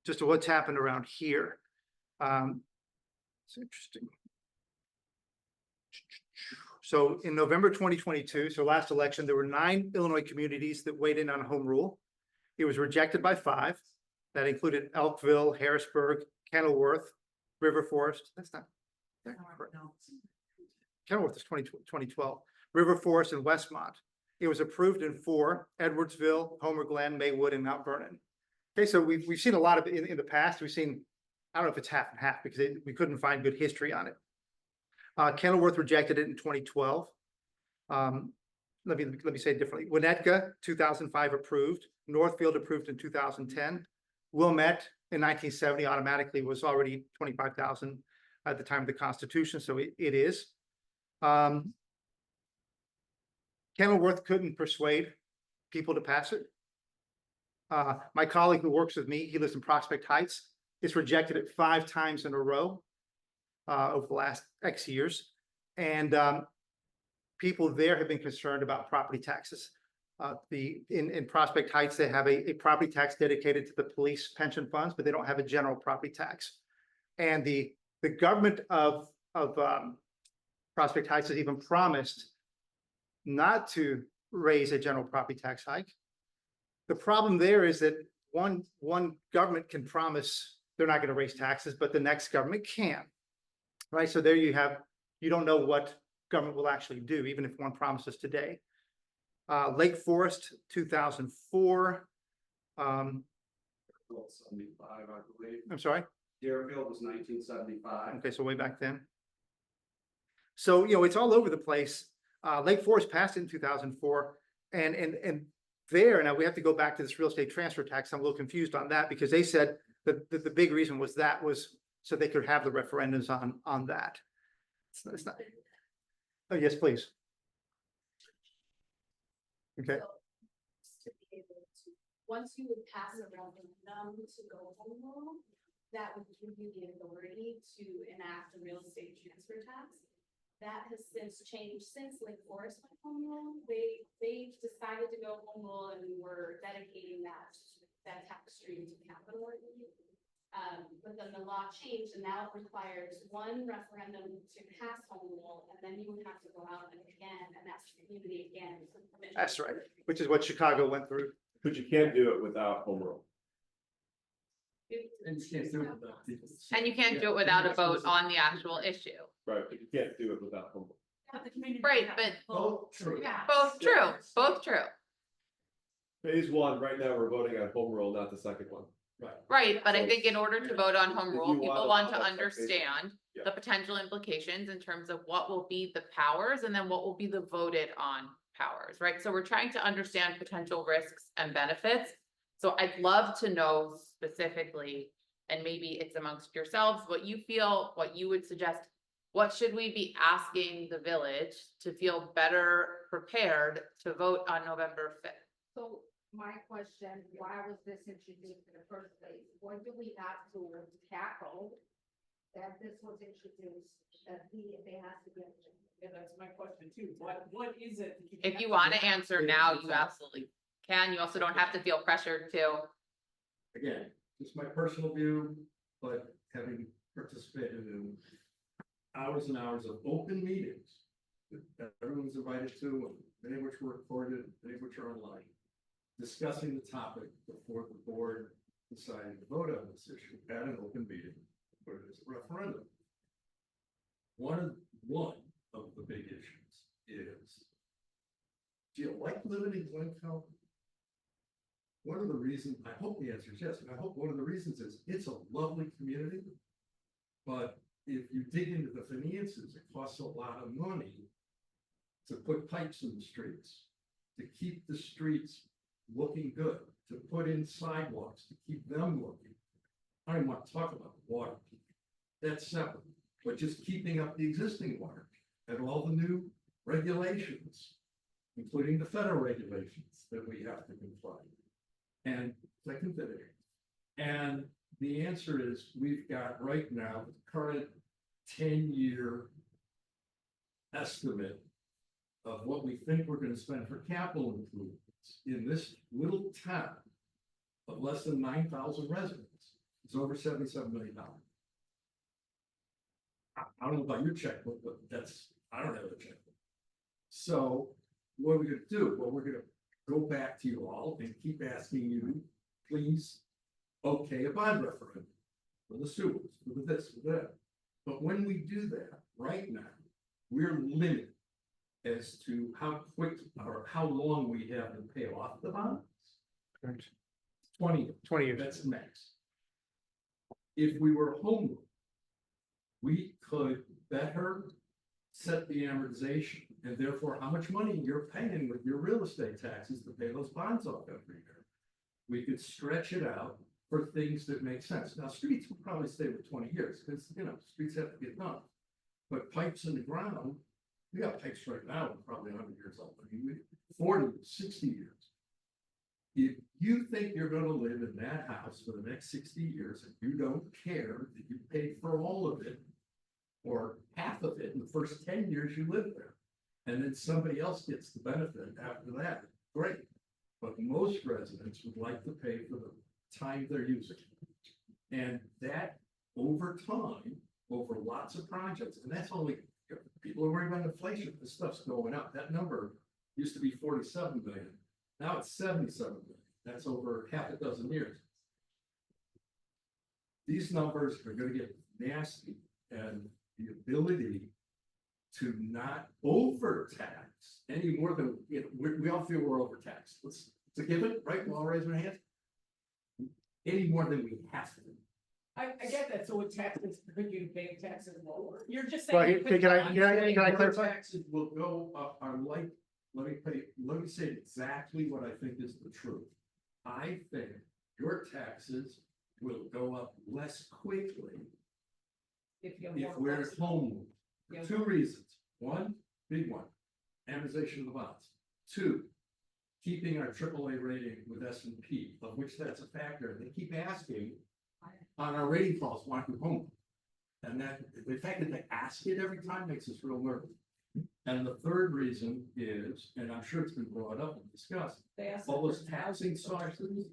just to what's happened around here. It's interesting. So in November 2022, so last election, there were 9 Illinois communities that weighed in on home rule. It was rejected by 5. That included Elkville, Harrisburg, Kenilworth, River Forest. That's not. Kenilworth is 2012. River Forest and Westmont. It was approved in 4: Edwardsville, Homer Glen, Maywood, and Mount Vernon. Okay, so we've seen a lot of it in the past. We've seen, I don't know if it's half and half because we couldn't find good history on it. Kenilworth rejected it in 2012. Let me say it differently. Winnetka, 2005 approved. Northfield approved in 2010. Wilmette in 1970 automatically was already 25,000 at the time of the Constitution, so it is. Kenilworth couldn't persuade people to pass it. My colleague who works with me, he lives in Prospect Heights. It's rejected it 5 times in a row over the last X years. And people there have been concerned about property taxes. In Prospect Heights, they have a property tax dedicated to the police pension funds, but they don't have a general property tax. And the government of Prospect Heights has even promised not to raise a general property tax hike. The problem there is that one government can promise they're not going to raise taxes, but the next government can, right? So there you don't know what government will actually do, even if one promises today. Lake Forest, 2004. '75, I believe. I'm sorry? Deerfield was 1975. Okay, so way back then. So, it's all over the place. Lake Forest passed in 2004 and there, now we have to go back to this real estate transfer tax. I'm a little confused on that because they said that the big reason was so they could have the referendums on that. It's not. Oh, yes, please. Okay. To be able to, once you would pass a referendum to go home rule, that would give you the authority to enact a real estate transfer tax. That has since changed since Lake Forest went home rule. They decided to go home rule and were dedicating that tax stream to capital. But then the law changed and now it requires one referendum to pass home rule, and then you would have to go out and ask the community again for permission. That's right, which is what Chicago went through. But you can't do it without home rule. And you can't do it without people. And you can't do it without a vote on the actual issue. Right, but you can't do it without home rule. Right, but Both true. both true. Phase one, right now, we're voting on home rule, not the second one. Right, but I think in order to vote on home If rule, you people wanna want to follow that understand Yeah. the potential implications in terms of what will be the powers and then what will be the voted on powers, right? So we're trying to understand potential risks and benefits. So I'd love to know specifically, and maybe it's amongst yourselves, what you feel, what you would suggest. What should we be asking the village to feel better prepared to vote on November 5th? So my question, why was this introduced in the first place? What do we have to tackle that this was introduced, that they have to get? Yeah, that's my question too. What is it? that If have you to want get? to answer now, you absolutely can. You also don't have to feel pressured to. Again, just my personal view, but having participated in hours and hours of open meetings that everyone's invited to, and many of which were recorded, many of which are online, discussing the topic before the board decided to vote on this issue at an open meeting, put it as a referendum. One of the big issues is, do you like living in Glencoe? One of the reasons, I hope the answer is yes, and I hope one of the reasons is it's a lovely community. But if you dig into the finances, it costs a lot of money to put pipes in the streets, to keep the streets looking good, to put in sidewalks, to keep them looking. I don't want to talk about the water. That's separate, but just keeping up the existing water and all the new regulations, including the federal regulations that we have to comply. And second today. And the answer is we've got right now the current 10-year estimate of what we think we're going to spend for capital improvements in this little town of less than 9,000 residents. It's over $77 million. I don't know about your checkbook, but I don't have a checkbook. So what are we going to do? Well, we're going to go back to you all and keep asking you, please, okay, a bond referendum for the sewers, for this, for that. But when we do that, right now, we're limited as to how quick or how long we have to pay off the bonds. 20 years, that's the max. If we were home rule, we could better set the amortization and therefore how much money you're paying with your real estate taxes to pay those bonds off every year. We could stretch it out for things that make sense. Now, streets will probably stay with 20 years because, streets have to get done. But pipes in the ground, we got pipes right now, that are probably 100 years old. I mean, 40, 60 years. If you think you're going to live in that house for the next 60 years and you don't care that you paid for all of it or half of it in the first 10 years you live there, and then somebody else gets the benefit after that, great. But most residents would like to pay for the time they're using. And that over time, over lots of projects, and that's only, people are worried about inflation, this stuff's going up. That number used to be 47 million. Now it's 77 million. That's over half a dozen years. These numbers are going to get nasty, and the ability to not overtax any more than, we all feel we're overtaxed. It's a given, right? We'll all raise our hands. any more than we have to. I get that, so with taxes, could you make taxes lower? You're just Well, saying. can I- I'm can I saying your clarify? Taxes will go up, are like, let me say exactly what I think is the truth. I think your taxes will go up less quickly If you have if more we're flexibility. home. Yeah. Two reasons. One, big one, amortization of the bonds. Two, keeping our AAA rating with S&P, of which that's a factor. They keep asking on our rating calls, why do home? And that, the fact that they ask it every time makes us real nervous. And the third reason is, and I'm sure it's been brought up and discussed, They ask all those for taxing sources.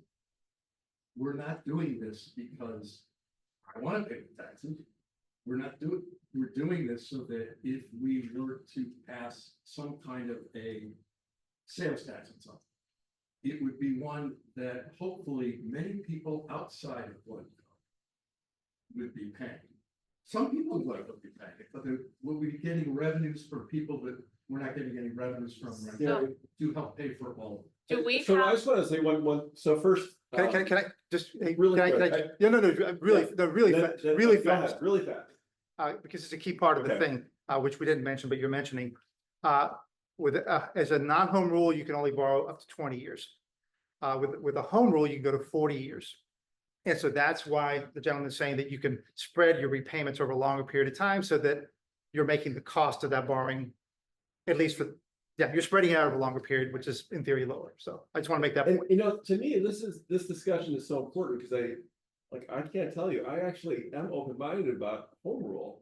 We're not doing this because I want to pay the taxes. We're doing this so that if we were to pass some kind of a sales tax on something, it would be one that hopefully many people outside of Glencoe would be paying. Some people in Glencoe would be paying it, but we'll be getting revenues from people that we're not getting any revenues from right now to help pay for all. Do we So I have, just want to say one, so first. Can I just, hey, Really can I, quick, yeah, no, really, no, really, really Go ahead, fast. really fast. Because it's a key part of the Okay. thing, which we didn't mention, but you're mentioning. As a non-home rule, you can only borrow up to 20 years. With a home rule, you can go to 40 years. And so that's why the gentleman is saying that you can spread your repayments over a longer period of time so that you're making the cost of that borrowing, at least for, yeah, you're spreading it out over a longer period, which is in theory lower. So I just want to make that And point. to me, this discussion is so important because I can't tell you, I actually am open-minded about home rule.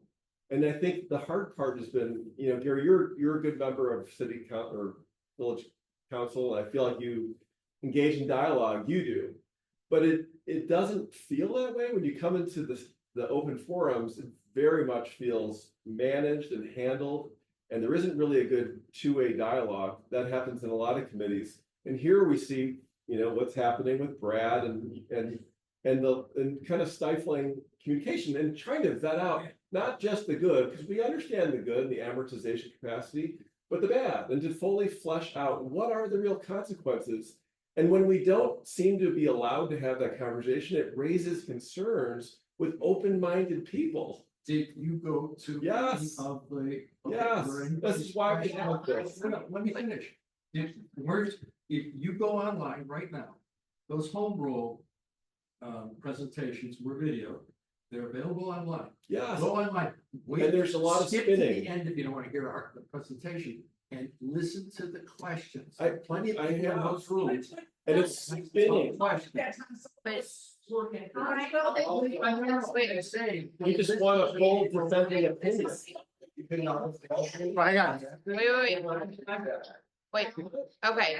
And I think the hard part has been, Gary, you're a good member of city council or village council. And I feel like you engage in dialogue, you do. But it doesn't feel that way when you come into the open forums. It very much feels managed and handled. And there isn't really a good two-way dialogue that happens in a lot of committees. And here we see, what's happening with Brad and kind of stifling communication and trying to vet out not just the good, because we understand the good and the amortization capacity, but the bad, and to fully flesh out what are the real consequences. And when we don't seem to be allowed to have that conversation, it raises concerns with open-minded people. Did you go to? Yes. Of the. Yes, this is why we have this. Let me finish. If you go online right now, those home rule presentations were video. They're available online. Yes. Go online. And there's a lot of Skip to spinning. the end if you don't want to hear our presentation and listen to the questions. I Plenty of have. people in those rules. And it's spinning. Questions. but Working. You just want to hold defending opinion. Well, hang on. wait, okay,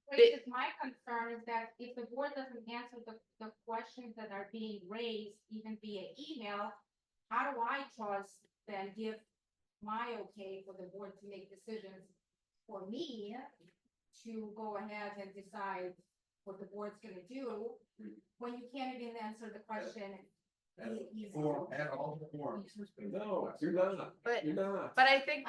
Which is my concern is that if the board doesn't answer the questions that are being raised, even via email, how do I trust then give my okay for the board to make decisions for me to go ahead and decide what the board's gonna do, when you can't even answer the question? At all forms. No, you're not. But- You're not. but I think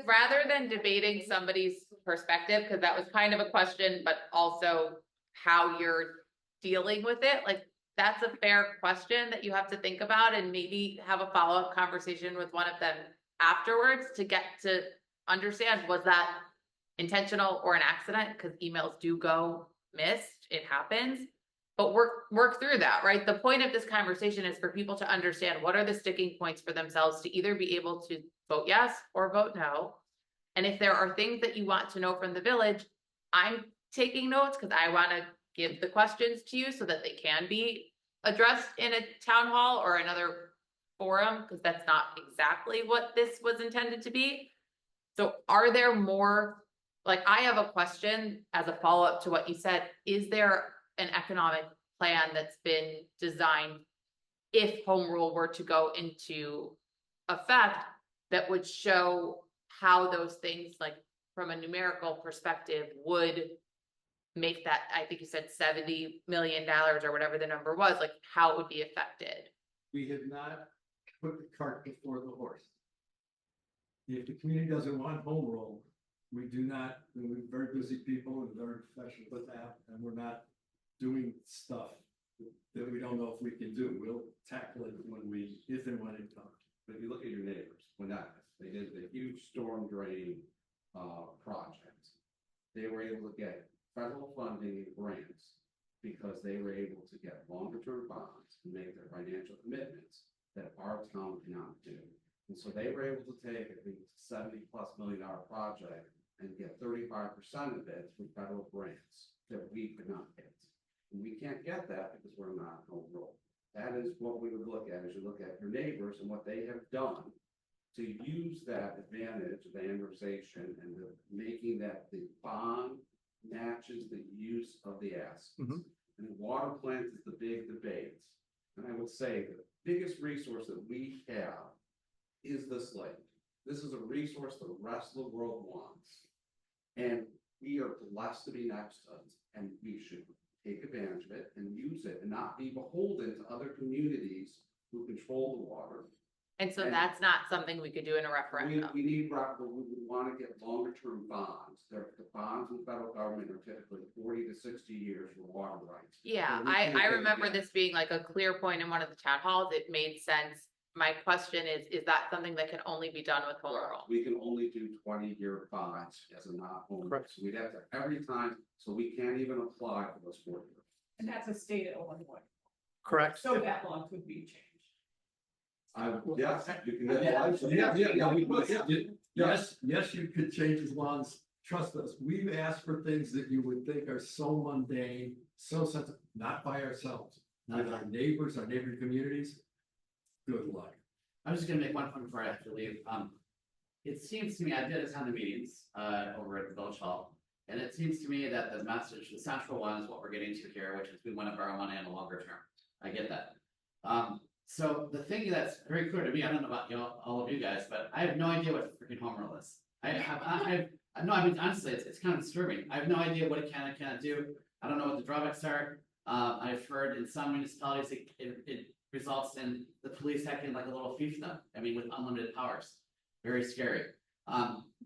rather than debating somebody's perspective, because that was kind of a question, but also how you're dealing with it, like, that's a fair question that you have to think about and maybe have a follow-up conversation with one of them afterwards to get to understand, was that intentional or an accident? Because emails do go missed, it happens. But work through that, right? The point of this conversation is for people to understand what are the sticking points for themselves to either be able to vote yes or vote no. And if there are things that you want to know from the village, I'm taking notes because I want to give the questions to you so that they can be addressed in a town hall or another forum, because that's not exactly what this was intended to be. So are there more, like, I have a question as a follow-up to what you said. Is there an economic plan that's been designed if home rule were to go into effect that would show how those things, like from a numerical perspective, would make that, I think you said $70 million or whatever the number was, like how it would be affected? We have not put the cart before the horse. If the community doesn't want home rule, we do not, we're very busy people and very professional with that, and we're not doing stuff that we don't know if we can do. We'll tackle it if and when it comes. But if you look at your neighbors, when they did the huge storm drain, project. They were able to get federal funding and grants because they were able to get longer term bonds and make their financial commitments that our town cannot do. And so they were able to take, I think, $70+ million project and get 35% of it through federal grants that we could not get. And we can't get that because we're not home rule. That is what we would look at as you look at your neighbors and what they have done to use that advantage of the amortization and the making that the bond matches the use of the assets. Mhm. And water plants is the big debate. And I would say the biggest resource that we have is this lake. This is a resource the rest of the world wants. And we are blessed to be next to it, and we should take advantage of it and use it and not be beholden to other communities who control the water. And so And- that's not something we could do in a referendum. We need, we want to get longer term bonds. The bonds in the federal government are typically 40 to 60 years for water rights. Yeah, So we I can't get remember that. this being like a clear point in one of the town halls. It made sense. My question is that something that can only be done with home rule? We can only do 20-year bonds as a non-home. Correct. So we'd have to every time, so we can't even apply for those 4 years. And that's a state of Illinois. Correct. So that law could be changed. Yes, you can. Yes, you could change the laws. Trust us, we've asked for things that you would think are so mundane, so sensitive, not by ourselves, with our neighbors, our neighboring communities. Good luck. I'm just gonna make one point before I have to leave. It seems to me, I did a ton of meetings, over at the Village Hall. And it seems to me that the message, the central one is what we're getting to here, which is we want to borrow money in the longer term. I get that. So the thing that's very clear to me, I don't know about all of you guys, but I have no idea what freaking home rule is. No, I mean, honestly, it's kind of disturbing. I have no idea what it can and cannot do. I don't know what the drawbacks are. I've heard in some municipalities, it results in the police acting like a little fiefdom. I mean, with unlimited powers, very scary.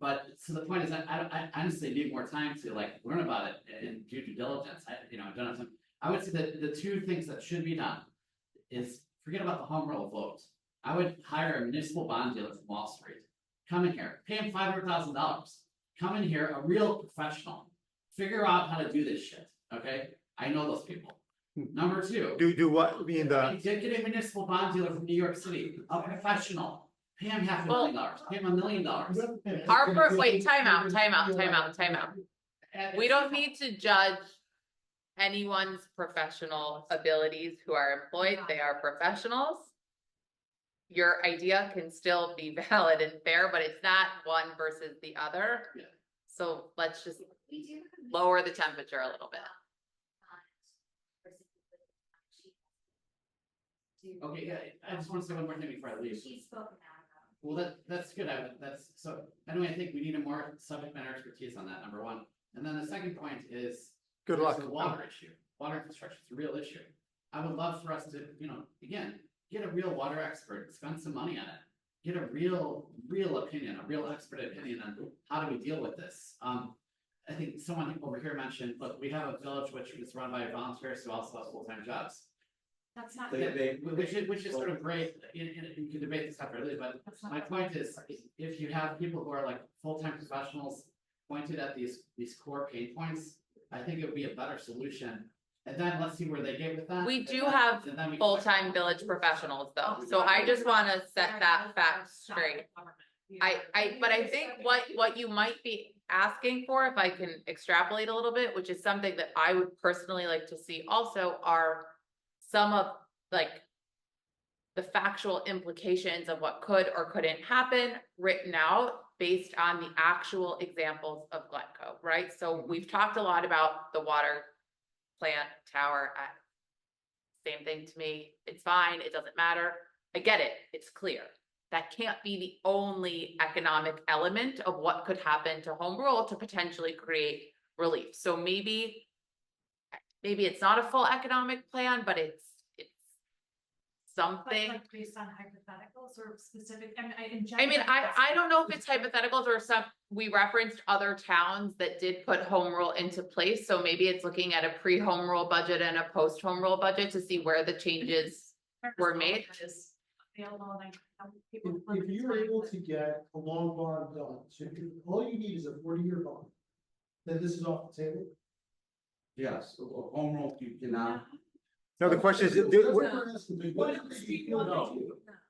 But so the point is that I honestly need more time to like learn about it and do due diligence. I've done it. I would say that the two things that should be done is forget about the home rule vote. I would hire a municipal bond dealer from Wall Street. Come in here, pay him $500,000. Come in here, a real professional. Figure out how to do this shit. Okay, I know those people. Number two. Do what? I mean, Get a municipal bond dealer from New York City, a professional. Pay him $500,000. Pay him $1 million. Wait, time out. We don't need to judge anyone's professional abilities who are employed. They are professionals. Your idea can still be valid and fair, but it's not one versus the other. Yeah. So let's just lower the temperature a little bit. Okay, yeah, I just want to say one more thing before I leave. She's spoken out. Well, that's good. That's so. Anyway, I think we need a more subject matter expertise on that. Number one, and then the second point is good there's luck. the water issue. Water infrastructure is a real issue. I would love for us to, again, get a real water expert, spend some money on it, get a real opinion, a real expert opinion on how do we deal with this. I think someone over here mentioned, look, we have a village which is run by volunteers who also have full-time jobs. That's not. Which is sort of great, you can debate this separately, but my point is, if you have people who are like full-time professionals pointed at these core pain points, I think it would be a better solution. And then let's see where they get with that. We do have And then we- full-time village professionals though, so I just wanna set that fact straight. But I think what you might be asking for, if I can extrapolate a little bit, which is something that I would personally like to see also, are some of like the factual implications of what could or couldn't happen written out based on the actual examples of Glencoe, right? So we've talked a lot about the water plant tower. Same thing to me. It's fine. It doesn't matter. I get it. It's clear. That can't be the only economic element of what could happen to home rule to potentially create relief. So maybe it's not a full economic plan, but it's something. Like based on hypotheticals or specific, I mean, in I mean, general, I don't know if it's hypotheticals or some, we referenced other towns that did put home rule into place, so maybe it's looking at a pre-home rule budget and a post-home rule budget to see where the changes were made. Is available and I know people. If you're able to get a long bond done, so if all you need is a 40-year bond, then this is off the table. Yes, home rule, you cannot. No, the question is, That's what what- we're asking, but what if you feel no?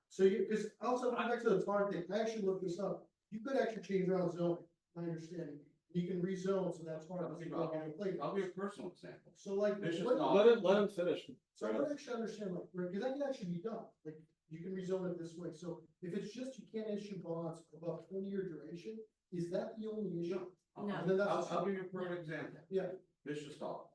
So you, because also, back to the farm thing, I actually looked this up, you could actually change around zoning, my understanding. You can rezone, so that's far. I'll give you a personal example. So like, Vicious what, dog. Let him finish. so I don't actually understand, like, because that can actually be done, like, you can rezone it this way, so if it's just you can't issue bonds above 20-year duration, is that the only issue? No. And then that's- I'll give you a perfect example. Yeah. Vicious dog.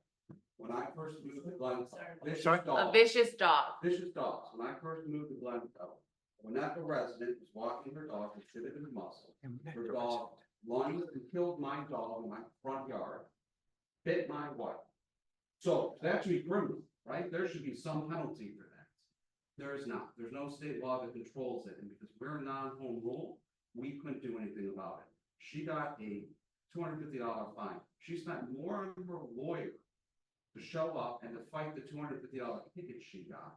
When I first moved to Glencoe. Vicious Sorry? A dog. vicious dog. Vicious dogs. When I first moved to Glencoe, when that resident was walking her dog and exhibited a muscle, her dog lunged and killed my dog in my front yard, bit my wife. So that should be criminal, right? There should be some penalty for that. There is not. There's no state law that controls it, and because we're non-home rule, we couldn't do anything about it. She got a $250 fine. She spent more on her lawyer to show up and to fight the $250 ticket she got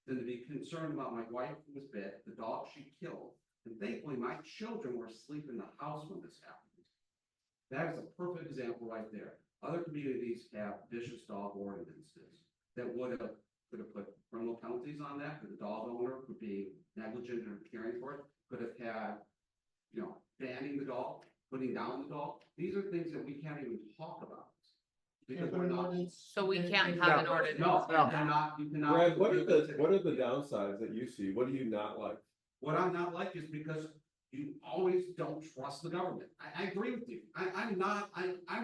than to be concerned about my wife who was bit, the dog she killed. And thankfully, my children were asleep in the house when this happened. That is a perfect example right there. Other communities have vicious dog ordinances that could have put criminal penalties on that, for the dog owner for being negligent or caring for it, could have had, banning the dog, putting down the dog. These are things that we can't even talk about. Because we're not. So we can't have an ordinance. No, they're not, you cannot. Brad, what are the downsides that you see? What do you not like? What I'm not like is because you always don't trust the government. I agree with you. I'm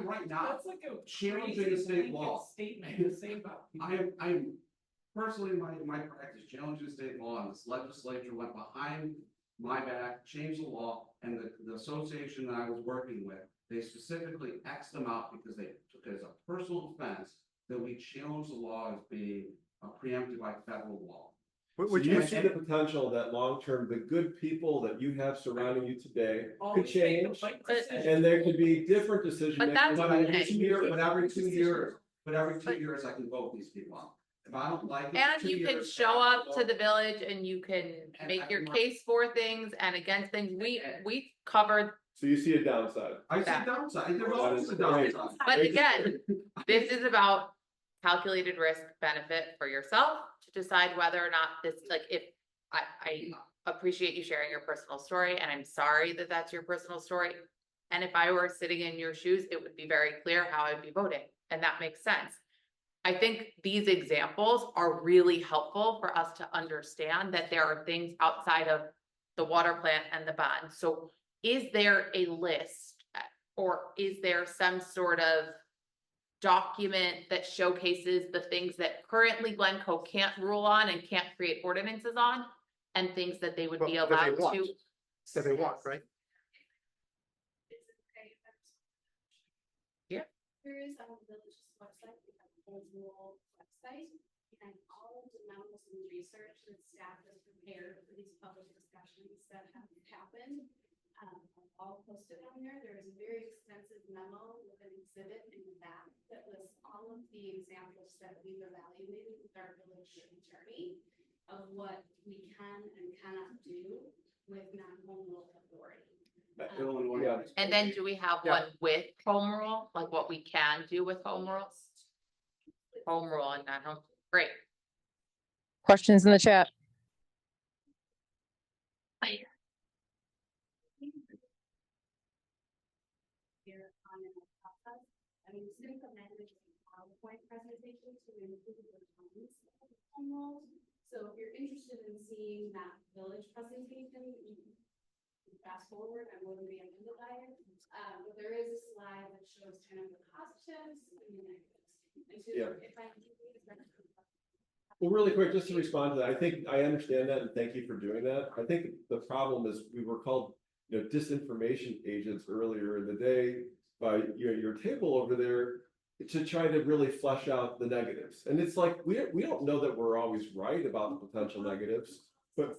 right now. That's like a challenging crazy the state blanket law. statement to say about people. I'm personally, my practice challenging the state law, and this legislature went behind my back, changed the law, and the association that I was working with, they specifically X'd them out because they took it as a personal offense that we challenged the law as being preempted by federal law. So you see the potential that long-term, the good people that you have surrounding you today could change, and there could be different decision. But that's But okay. every 2 years, I can vote these people out. If I don't like it. And 2 you can years, show I up can to vote. the village and you can And make I your can- case for things and against things. We covered So you see a downside. I see that. downside, there's That always is a great. downside. But again, this is about calculated risk benefit for yourself to decide whether or not this, like, if I appreciate you sharing your personal story, and I'm sorry that that's your personal story. And if I were sitting in your shoes, it would be very clear how I'd be voting, and that makes sense. I think these examples are really helpful for us to understand that there are things outside of the water plant and the bond. So is there a list or is there some sort of document that showcases the things that currently Glencoe can't rule on and can't create ordinances on, and things that they would be Well, that they allowed want. to? That they want, right? Yeah. There is on the village's website, we have a whole rural website, and all of the memos and research that staff has prepared for these public discussions that have happened. Are all posted on there. There is a very extensive memo with an exhibit in the back that lists all of the examples that we've evaluated with our village attorney of what we can and cannot do with non-home rule authority. Yeah. And then do we have Yeah. one with home rule, like what we can do with home rules? Home rule and not home, great. Questions in the chat? Here on the process, I mean, it's implemented a PowerPoint presentation to include the comments of the home rules. So if you're interested in seeing that village presentation, you can fast forward, I wouldn't be offended by it. But there is a slide that shows kind of the positives and the negatives. And so Yeah. if I. Well, really quick, just to respond to that, I think I understand that and thank you for doing that. I think the problem is we were called, disinformation agents earlier in the day by your table over there. to try to really flesh out the negatives. And it's like, we don't know that we're always right about the potential negatives, but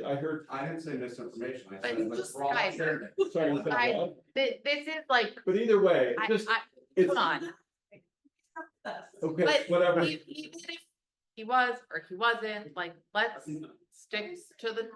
I heard. I didn't say misinformation. I But said it's let's just- broad guys, statement. Sorry, was that I- wrong? This is like, But either way, I, just, I, it's, come on. okay, But whatever. even if he was or he wasn't, like, let's stick to the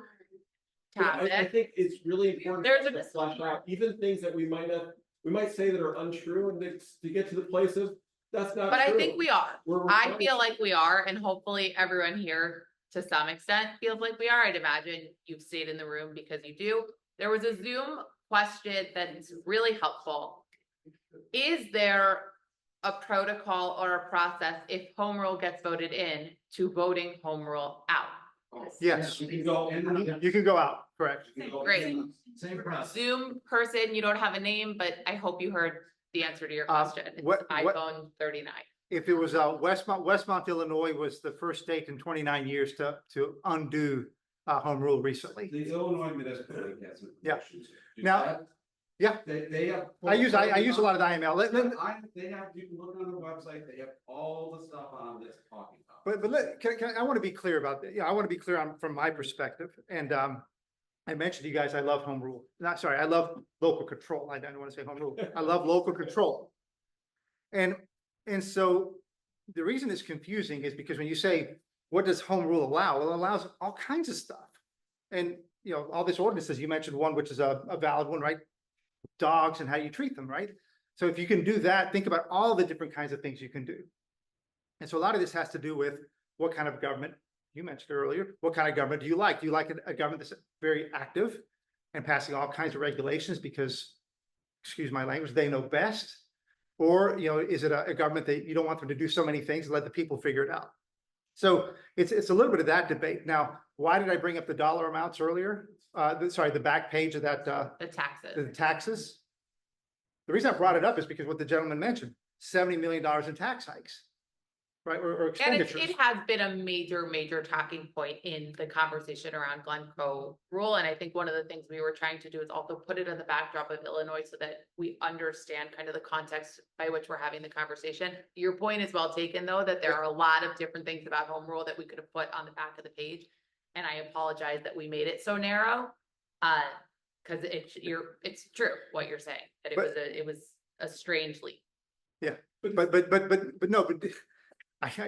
But I topic. think it's really important There's to a- flesh out even things that we might say that are untrue, and to get to the place of, that's not But I true. think we are. We're I trying feel to- like we are, and hopefully everyone here to some extent feels like we are. I'd imagine you've stayed in the room because you do. There was a Zoom question that's really helpful. Is there a protocol or a process if home rule gets voted in to voting home rule out? Yes, You can go in and. you can go out, correct. you can go Great. in. Same process. Zoom person, you don't have a name, but I hope you heard the answer to your question. It's what- iPhone 39. If it was Westmont, Illinois was the first state in 29 years to undo home rule recently. The Illinois Municipal League has some Yeah. questions. Now- yeah. They have. I use a lot of the IML. They have, you can look on their website, they have all the stuff on this talking about. But I want to be clear about that. Yeah, I want to be clear from my perspective. And I mentioned to you guys, I love home rule. I love local control. I don't want to say home rule. I love local control. And so the reason it's confusing is because when you say, what does home rule allow? Well, it allows all kinds of stuff. And, you know, all this ordinances, you mentioned one, which is a valid one, right? Dogs and how you treat them, right? So if you can do that, think about all the different kinds of things you can do. And so a lot of this has to do with what kind of government, you mentioned earlier, what kind of government do you like? Do you like a government that's very active and passing all kinds of regulations because, excuse my language, they know best? Or, you know, is it a government that you don't want them to do so many things and let the people figure it out? So it's a little bit of that debate. Now, why did I bring up the dollar amounts earlier? The back page of that, The taxes. the taxes. The reason I brought it up is because what the gentleman mentioned, $70 million in tax hikes, right? Or And expenditures. it has been a major talking point in the conversation around Glencoe rule. And I think one of the things we were trying to do is also put it in the backdrop of Illinois so that we understand kind of the context by which we're having the conversation. Your point is well taken, though, that there are a lot of different things about home rule that we could have put on the back of the page. And I apologize that we made it so narrow. Because it's true what you're saying, that it was a strange leap. Yeah, but no, but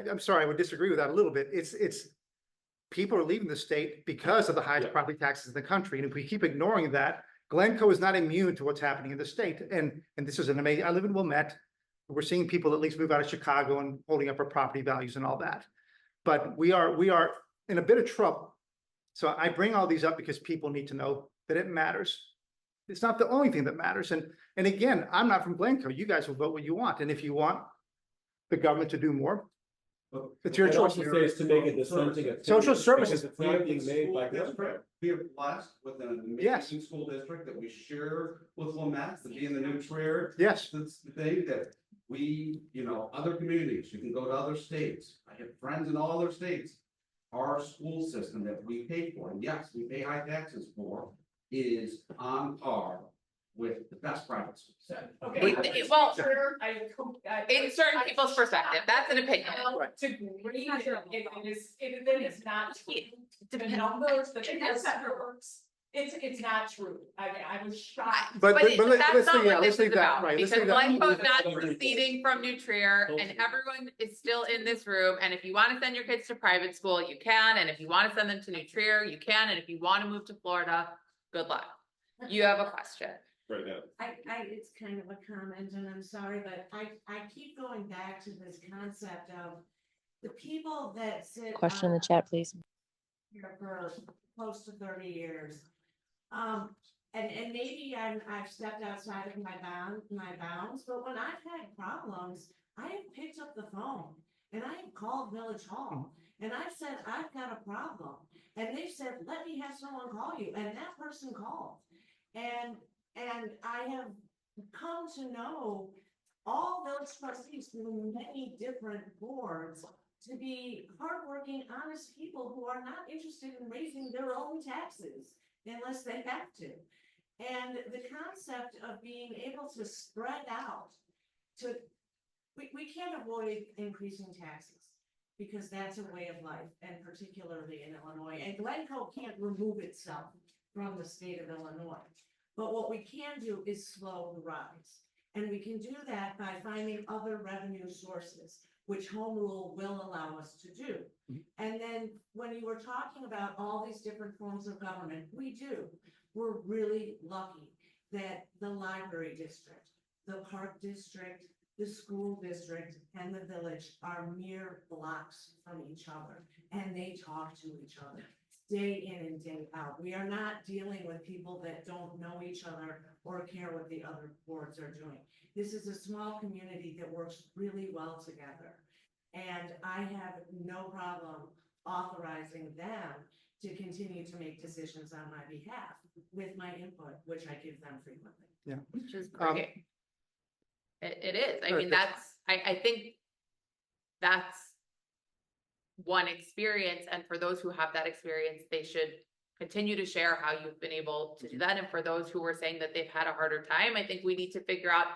I'm sorry, I would disagree with that a little bit. It's people are leaving the state because of the highest property taxes in the country. And if we keep ignoring that, Glencoe is not immune to what's happening in the state. And this is an amazing, I live in Wilmette. We're seeing people at least move out of Chicago and holding up our property values and all that. But we are in a bit of trouble. So I bring all these up because people need to know that it matters. It's not the only thing that matters. And again, I'm not from Glencoe. You guys will vote what you want. And if you want the government to do more, it's your I'd choice. also say is to make a dissenting opinion, Social services. because it's not being made by School Glencoe. district, we are blessed with an Yes. amazing school district that we share with Wilmette, to be in the new Trier. Yes. That's the thing that we, other communities, you can go to other states. I have friends in all other states. Our school system that we pay for, and yes, we pay high taxes for, is on par with the best private schools. Okay. Well, In In certain people's perspective, that's an opinion. To agree that it is not true. The numbers, the works, it's not true. I mean, I was shocked. But That's let's not leave, yeah, what let's this is leave that, about, right, let's because leave that. Glencoe's not seceding from New Trier, and everyone is still in this room, and if you want to send your kids to private school, you can, and if you want to send them to New Trier, you can, and if you want to move to Florida, good luck. You have a question. Right now. It's kind of a comment, and I'm sorry, but I keep going back to this concept of the people that sit. Question in the chat, please. Here for close to 30 years. And maybe I've stepped outside of my bounds, but when I've had problems, I have picked up the phone and I have called Village Hall and I've said, I've got a problem. And they've said, let me have someone call you. And that person called. And I have come to know all village trustees through many different boards to be hardworking, honest people who are not interested in raising their own taxes unless they have to. And the concept of being able to spread out to we can't avoid increasing taxes. Because that's a way of life, and particularly in Illinois, and Glencoe can't remove itself from the state of Illinois. But what we can do is slow the rise. And we can do that by finding other revenue sources, which home rule will allow us to do. And then when you were talking about all these different forms of government, we do. We're really lucky that the library district, the park district, the school district, and the village are mere blocks from each other, and they talk to each other day in and day out. We are not dealing with people that don't know each other or care what the other boards are doing. This is a small community that works really well together. And I have no problem authorizing them to continue to make decisions on my behalf with my input, which I give them frequently. Yeah. Which is great. It is. I Sure, mean, I think that's one experience. And for those who have that experience, they should continue to share how you've been able to do that. And for those who are saying that they've had a harder time, I think we need to figure out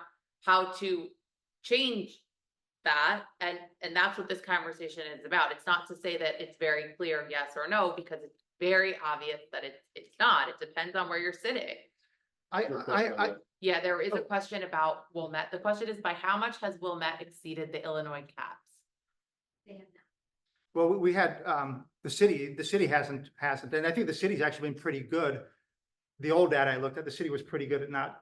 how to change that. And that's what this conversation is about. It's not to say that it's very clear yes or no, because it's very obvious that it's not. It depends on where you're sitting. Yeah, there is a question about Wilmette. The question is, by how much has Wilmette exceeded the Illinois caps? They have not. Well, we had, the city hasn't, and I think the city's actually been pretty good. The old data I looked at, the city was pretty good at not.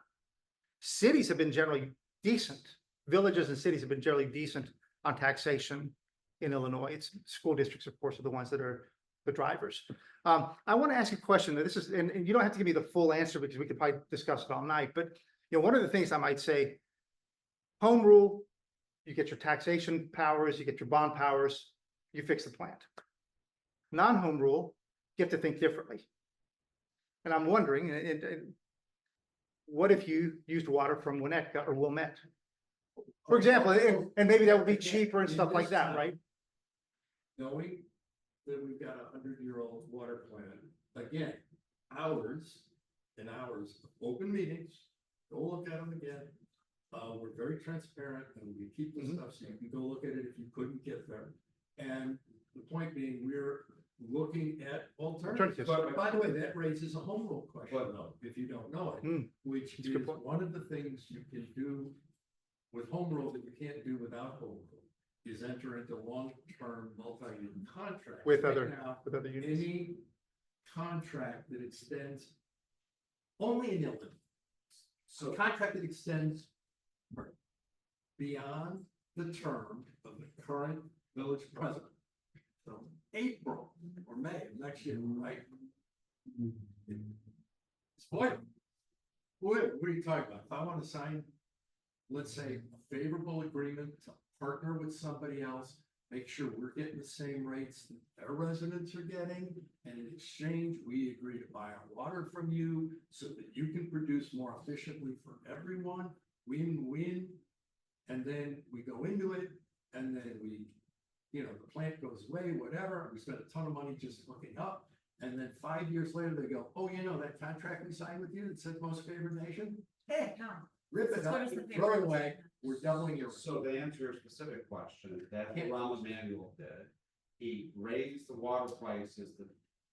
Cities have been generally decent. Villages and cities have been generally decent on taxation in Illinois. It's school districts, of course, are the ones that are the drivers. I want to ask you a question. This is, and you don't have to give me the full answer because we could probably discuss it all night, but one of the things I might say, home rule, you get your taxation powers, you get your bond powers, you fix the plant. Non-home rule, you have to think differently. And I'm wondering, what if you used water from Winnetka or Wilmette? For example, and maybe that would be cheaper and stuff like that, right? Knowing that we've got 100-year-old water plant, again, hours and hours of open meetings, go look at them again. We're very transparent and we keep this stuff so you can go look at it if you couldn't get there. And the point being, we're looking at alternatives. But by the way, that raises a home rule question, though, if you don't know it, which is one of the things you can do with home rule that you can't do without home rule, is enter into long-term multi-year contracts With right other now. units. Any contract that extends only in Illinois. So contract that extends beyond the term of the current village president. So April or May of next year, right? Spoil. What are you talking about? If I want to sign, let's say, a favorable agreement to partner with somebody else, make sure we're getting the same rates that their residents are getting, and in exchange, we agree to buy our water from you so that you can produce more efficiently for everyone, win-win. And then we go into it, and then we, the plant goes away, whatever, we spend a ton of money just hooking up. And then 5 years later, they go, oh, that contract we signed with you that said most favored nation? Hey, rip it up, throw it away, we're doubling your. So to answer your specific question, that's what Rahm Emanuel did. He raised the water prices to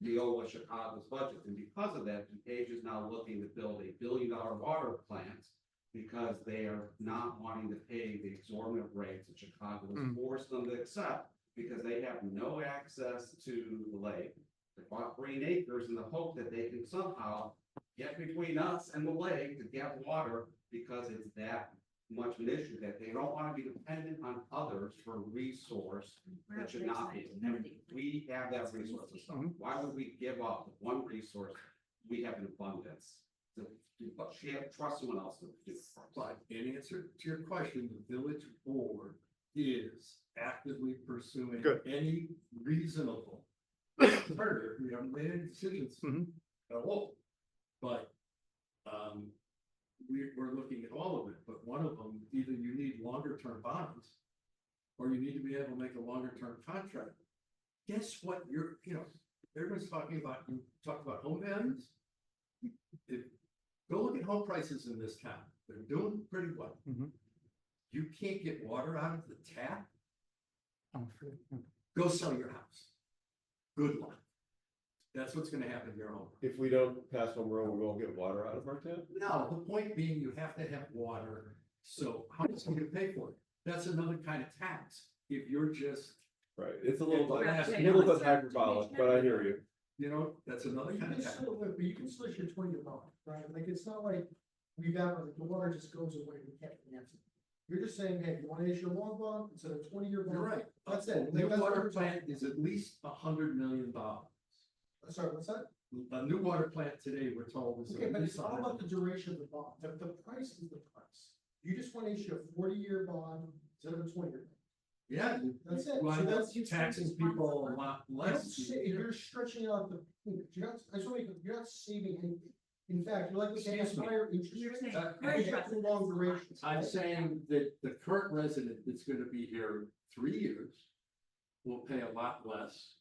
deal with Chicago's budget, and because of that, DuPage is now looking to build $1 billion water plant because they are not wanting to pay the exorbitant rates that Chicago has forced them to accept because they have no access to the lake. They bought green acres in the hope that they can somehow get between us and the lake to get water because it's that much of an issue that they don't want to be dependent on others for resource that should not be. And we have that resource. So why would we give up one resource we have in abundance? Trust someone else to do it. But in answer to your question, the village board is actively pursuing any reasonable alternative. We haven't made any decisions at all, but we're looking at all of it. But one of them, either you need longer term bonds, or you need to be able to make a longer term contract. Guess what? Everyone's talking about. You talk about home values. Go look at home prices in this town. They're doing pretty well. you can't get water out of the tap, Oh, go sell your house. Good luck. That's what's gonna happen to your home. If we don't pass home rule, we won't get water out of our tap? No, the point being, you have to have water, so how much are you gonna pay for it? That's another kind of tax, if you're just, Right, it's a little, Yeah, a little bit hyperbolic, but I hear you. you know, that's another You kind can of tax. still, but you can still issue 20-year bond, right? Like, it's not like we've ever, the water just goes away, we can't finance it. You're just saying, hey, you wanna issue a long bond instead of 20-year bond? You're right. That's it. A new That's what water we're talking plant is at least $100 million. Sorry, what's that? A new water plant today, we're told, is Okay, at but least it's all $100 about the duration of the bond. The price is the price. You just wanna issue a 40-year bond instead of a 20-year. Yeah. That's it. Why So that's that's- taxing people a lot less. You're stretching out the, you're not, I just want to, you're not saving anything. In fact, you're likely to have Excuse me. higher interest rates. saying And you have the long durations. I'm saying that the current resident that's gonna be here 3 years will pay a lot less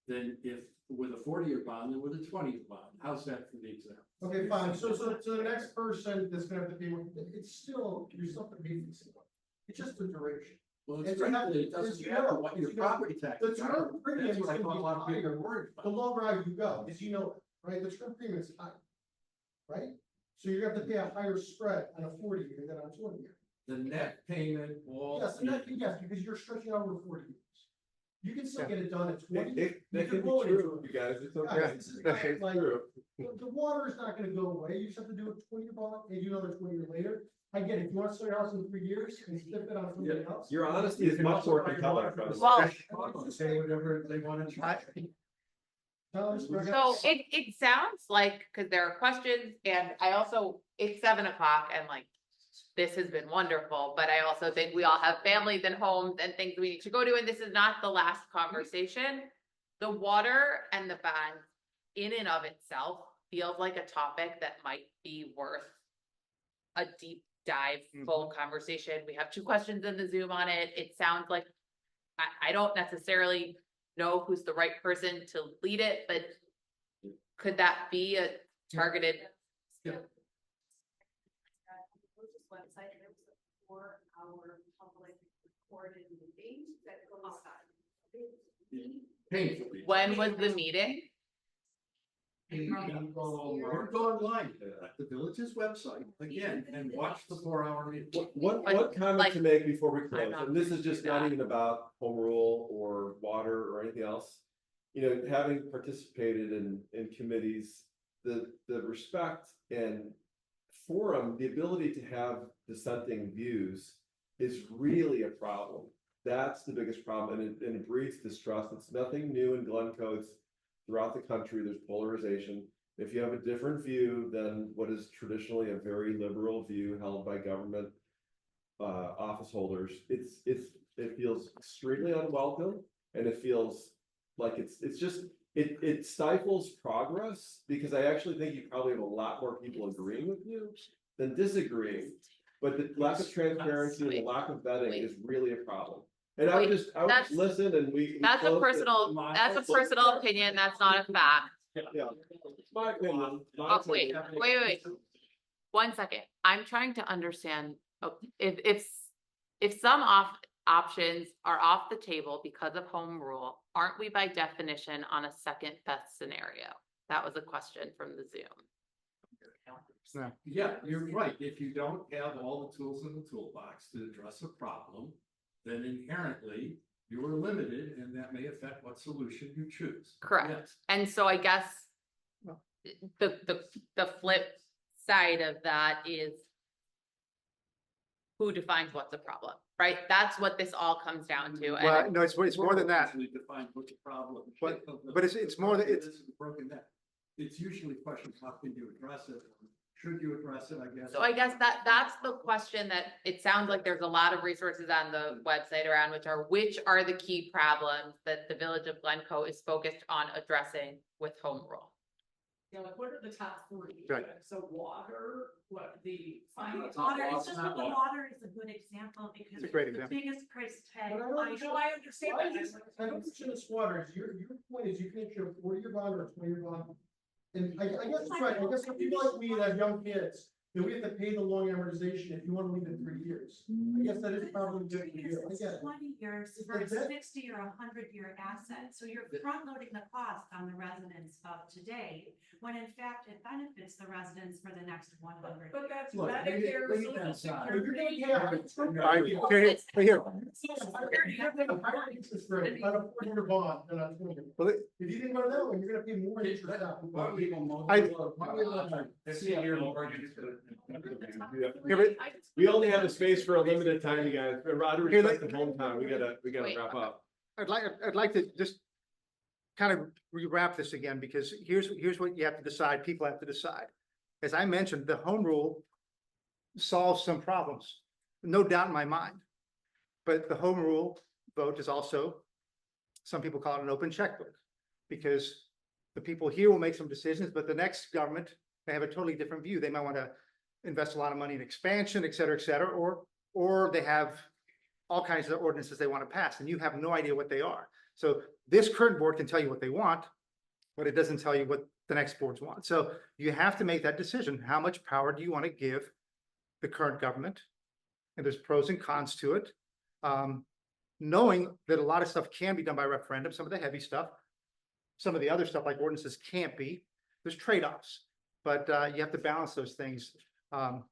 than if with a 40-year bond than with a 20-year bond. How's that for the example? Okay, fine. So the next person that's gonna have to pay more, it's still, you're still gonna pay for the same one. It's just the duration. Well, And it's so frankly, it as doesn't you matter know, what as your you know, property taxes The are. term premium That's is what I gonna thought be a lot of people higher are worried the about. longer out you go, as you know, right? The term premium is high. Right? So you have to pay a higher spread on a 40-year than on a 20-year. The net payment, all. Yes, yes, because you're stretching out over 40 years. You can still Yeah. get it done at 20. That can be roll it into true, you guys, it's Yeah, okay. this is Yeah, not like- True. The water is not gonna go away, you just have to do a 20-year bond, and do another 20-year later. I get it, if you want to sell your house in 3 years and stick it on something else. Your honesty is much more compelling. Travis. Well, Say whatever they want to try. Tell us, we're so gonna- it sounds like, because there are questions, and I also, it's 7 o'clock, and like, this has been wonderful, but I also think we all have families and homes and things we need to go to, and this is not the last conversation. The water and the bond in and of itself feels like a topic that might be worth a deep dive, full conversation. We have 2 questions in the Zoom on it. It sounds like, I don't necessarily know who's the right person to lead it, but could that be a targeted? Website, there was a 4-hour public recorded meeting that goes on. Painfully. When was the meeting? Or go online at the village's website again and watch the 4-hour meeting. One Like- comment to make before we close, not and this is just gonna not do even about home rule or water or anything else. You know, having participated in committees, the respect and forum, the ability to have dissenting views is really a problem. That's the biggest problem, and it breeds distrust. It's nothing new in Glencoe. It's throughout the country, there's polarization. If you have a different view than what is traditionally a very liberal view held by government office holders, it feels extremely unwelcome, and it feels like it stifles progress, because I actually think you probably have a lot more people agreeing with you than disagreeing. But the lack of transparency and the lack of vetting is really a problem. And I would That's- listen, and we. That's a close it. personal opinion. That's not a fact. Yeah, it's my opinion. my Oh, wait, opinion. wait. 1 second. I'm trying to understand, if some options are off the table because of home rule, aren't we by definition on a second best scenario? That was a question from the Zoom. Yeah, you're right. If you don't have all the tools in the toolbox to address a problem, then inherently you are limited, and that may affect what solution you choose. Correct. Yes. And so I guess the flip side of that is who defines what's a problem, right? That's what this all comes down to. And Well, no, it's more than that. Easily define what the problem. But it's more than- This is broken down. It's usually questions, how can you address it? Should you address it, I guess? So I guess that's the question that it sounds like there's a lot of resources on the website around, which are the key problems that the village of Glencoe is focused on addressing with home rule. Yeah, like what are the top 3? Right. So water, what the finance. Water, it's just that the water is a good example because It's a great it's the example. biggest price tag. But I don't I understand Why that. is this- I don't understand this water, is your point is you can issue a 40-year bond or a 20-year bond. And I guess it's right, I guess for people like me that have young kids, then we have to pay the long amortization if you want to leave in 3 years. I guess that is probably good for you. I get it. 20 years for a 60 or 100-year asset, so you're front loading the cost on the residents of today, when in fact it benefits the residents for the next 100. But that's Look, Medicare, look at Social that side. Security. You're gonna All right, here, here. Social Security. You're gonna pay a higher interest rate on a 4-year bond than on 20. Well, If you think about it that way, you're gonna pay more interest out. We only have the space for a limited time, you guys. Roger, respect the hometown. We gotta Wait. wrap up. I'd like to just kind of wrap this again, because here's what you have to decide, people have to decide. As I mentioned, the home rule solves some problems, no doubt in my mind. But the home rule vote is also, some people call it an open checkbook, because the people here will make some decisions, but the next government may have a totally different view. They might want to invest a lot of money in expansion, et cetera, or they have all kinds of ordinances they want to pass, and you have no idea what they are. So this current board can tell you what they want, but it doesn't tell you what the next boards want. So you have to make that decision. How much power do you want to give the current government? And there's pros and cons to it. Knowing that a lot of stuff can be done by referendum, some of the heavy stuff, some of the other stuff like ordinances can't be. There's trade-offs, but you have to balance those things. And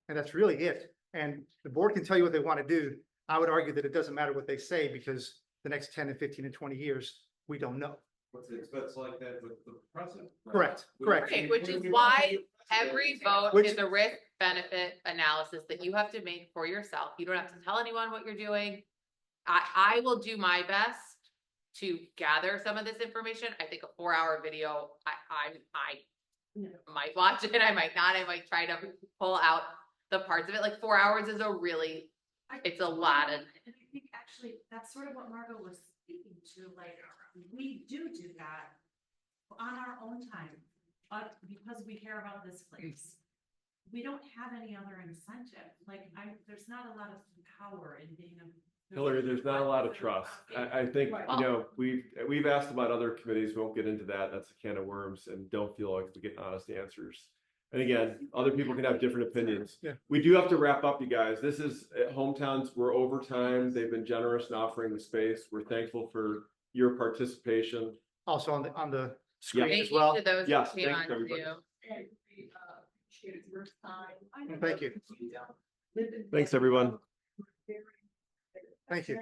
that's really it. And the board can tell you what they want to do. I would argue that it doesn't matter what they say, because the next 10 and 15 and 20 years, we don't know. What's the expense like that with the president? Correct, correct. Right, which is why every vote is a risk benefit analysis that you have to make for yourself. You don't have to tell anyone what you're doing. I will do my best to gather some of this information. I think a 4-hour video, I might watch it, I might not, I might try to pull out the parts of it. Like 4 hours is it's a lot of. And I think actually that's sort of what Margot was speaking to, like, we do that on our own time, because we care about this place. We don't have any other incentive, like, there's not a lot of power in being a. Hillary, there's not a lot of trust. I think, you know, we've asked about other committees, we won't get into that. That's a can of worms, and don't feel like we get honest answers. And again, other people can have different opinions. Yeah. We do have to wrap up, you guys. This is hometowns. We're over time. They've been generous in offering the space. We're thankful for your participation. Also on the screen Thank as well. you to those who Yes, came thanks, on everybody. too. And we appreciate your time. Thank you. Thanks, everyone. Thank you.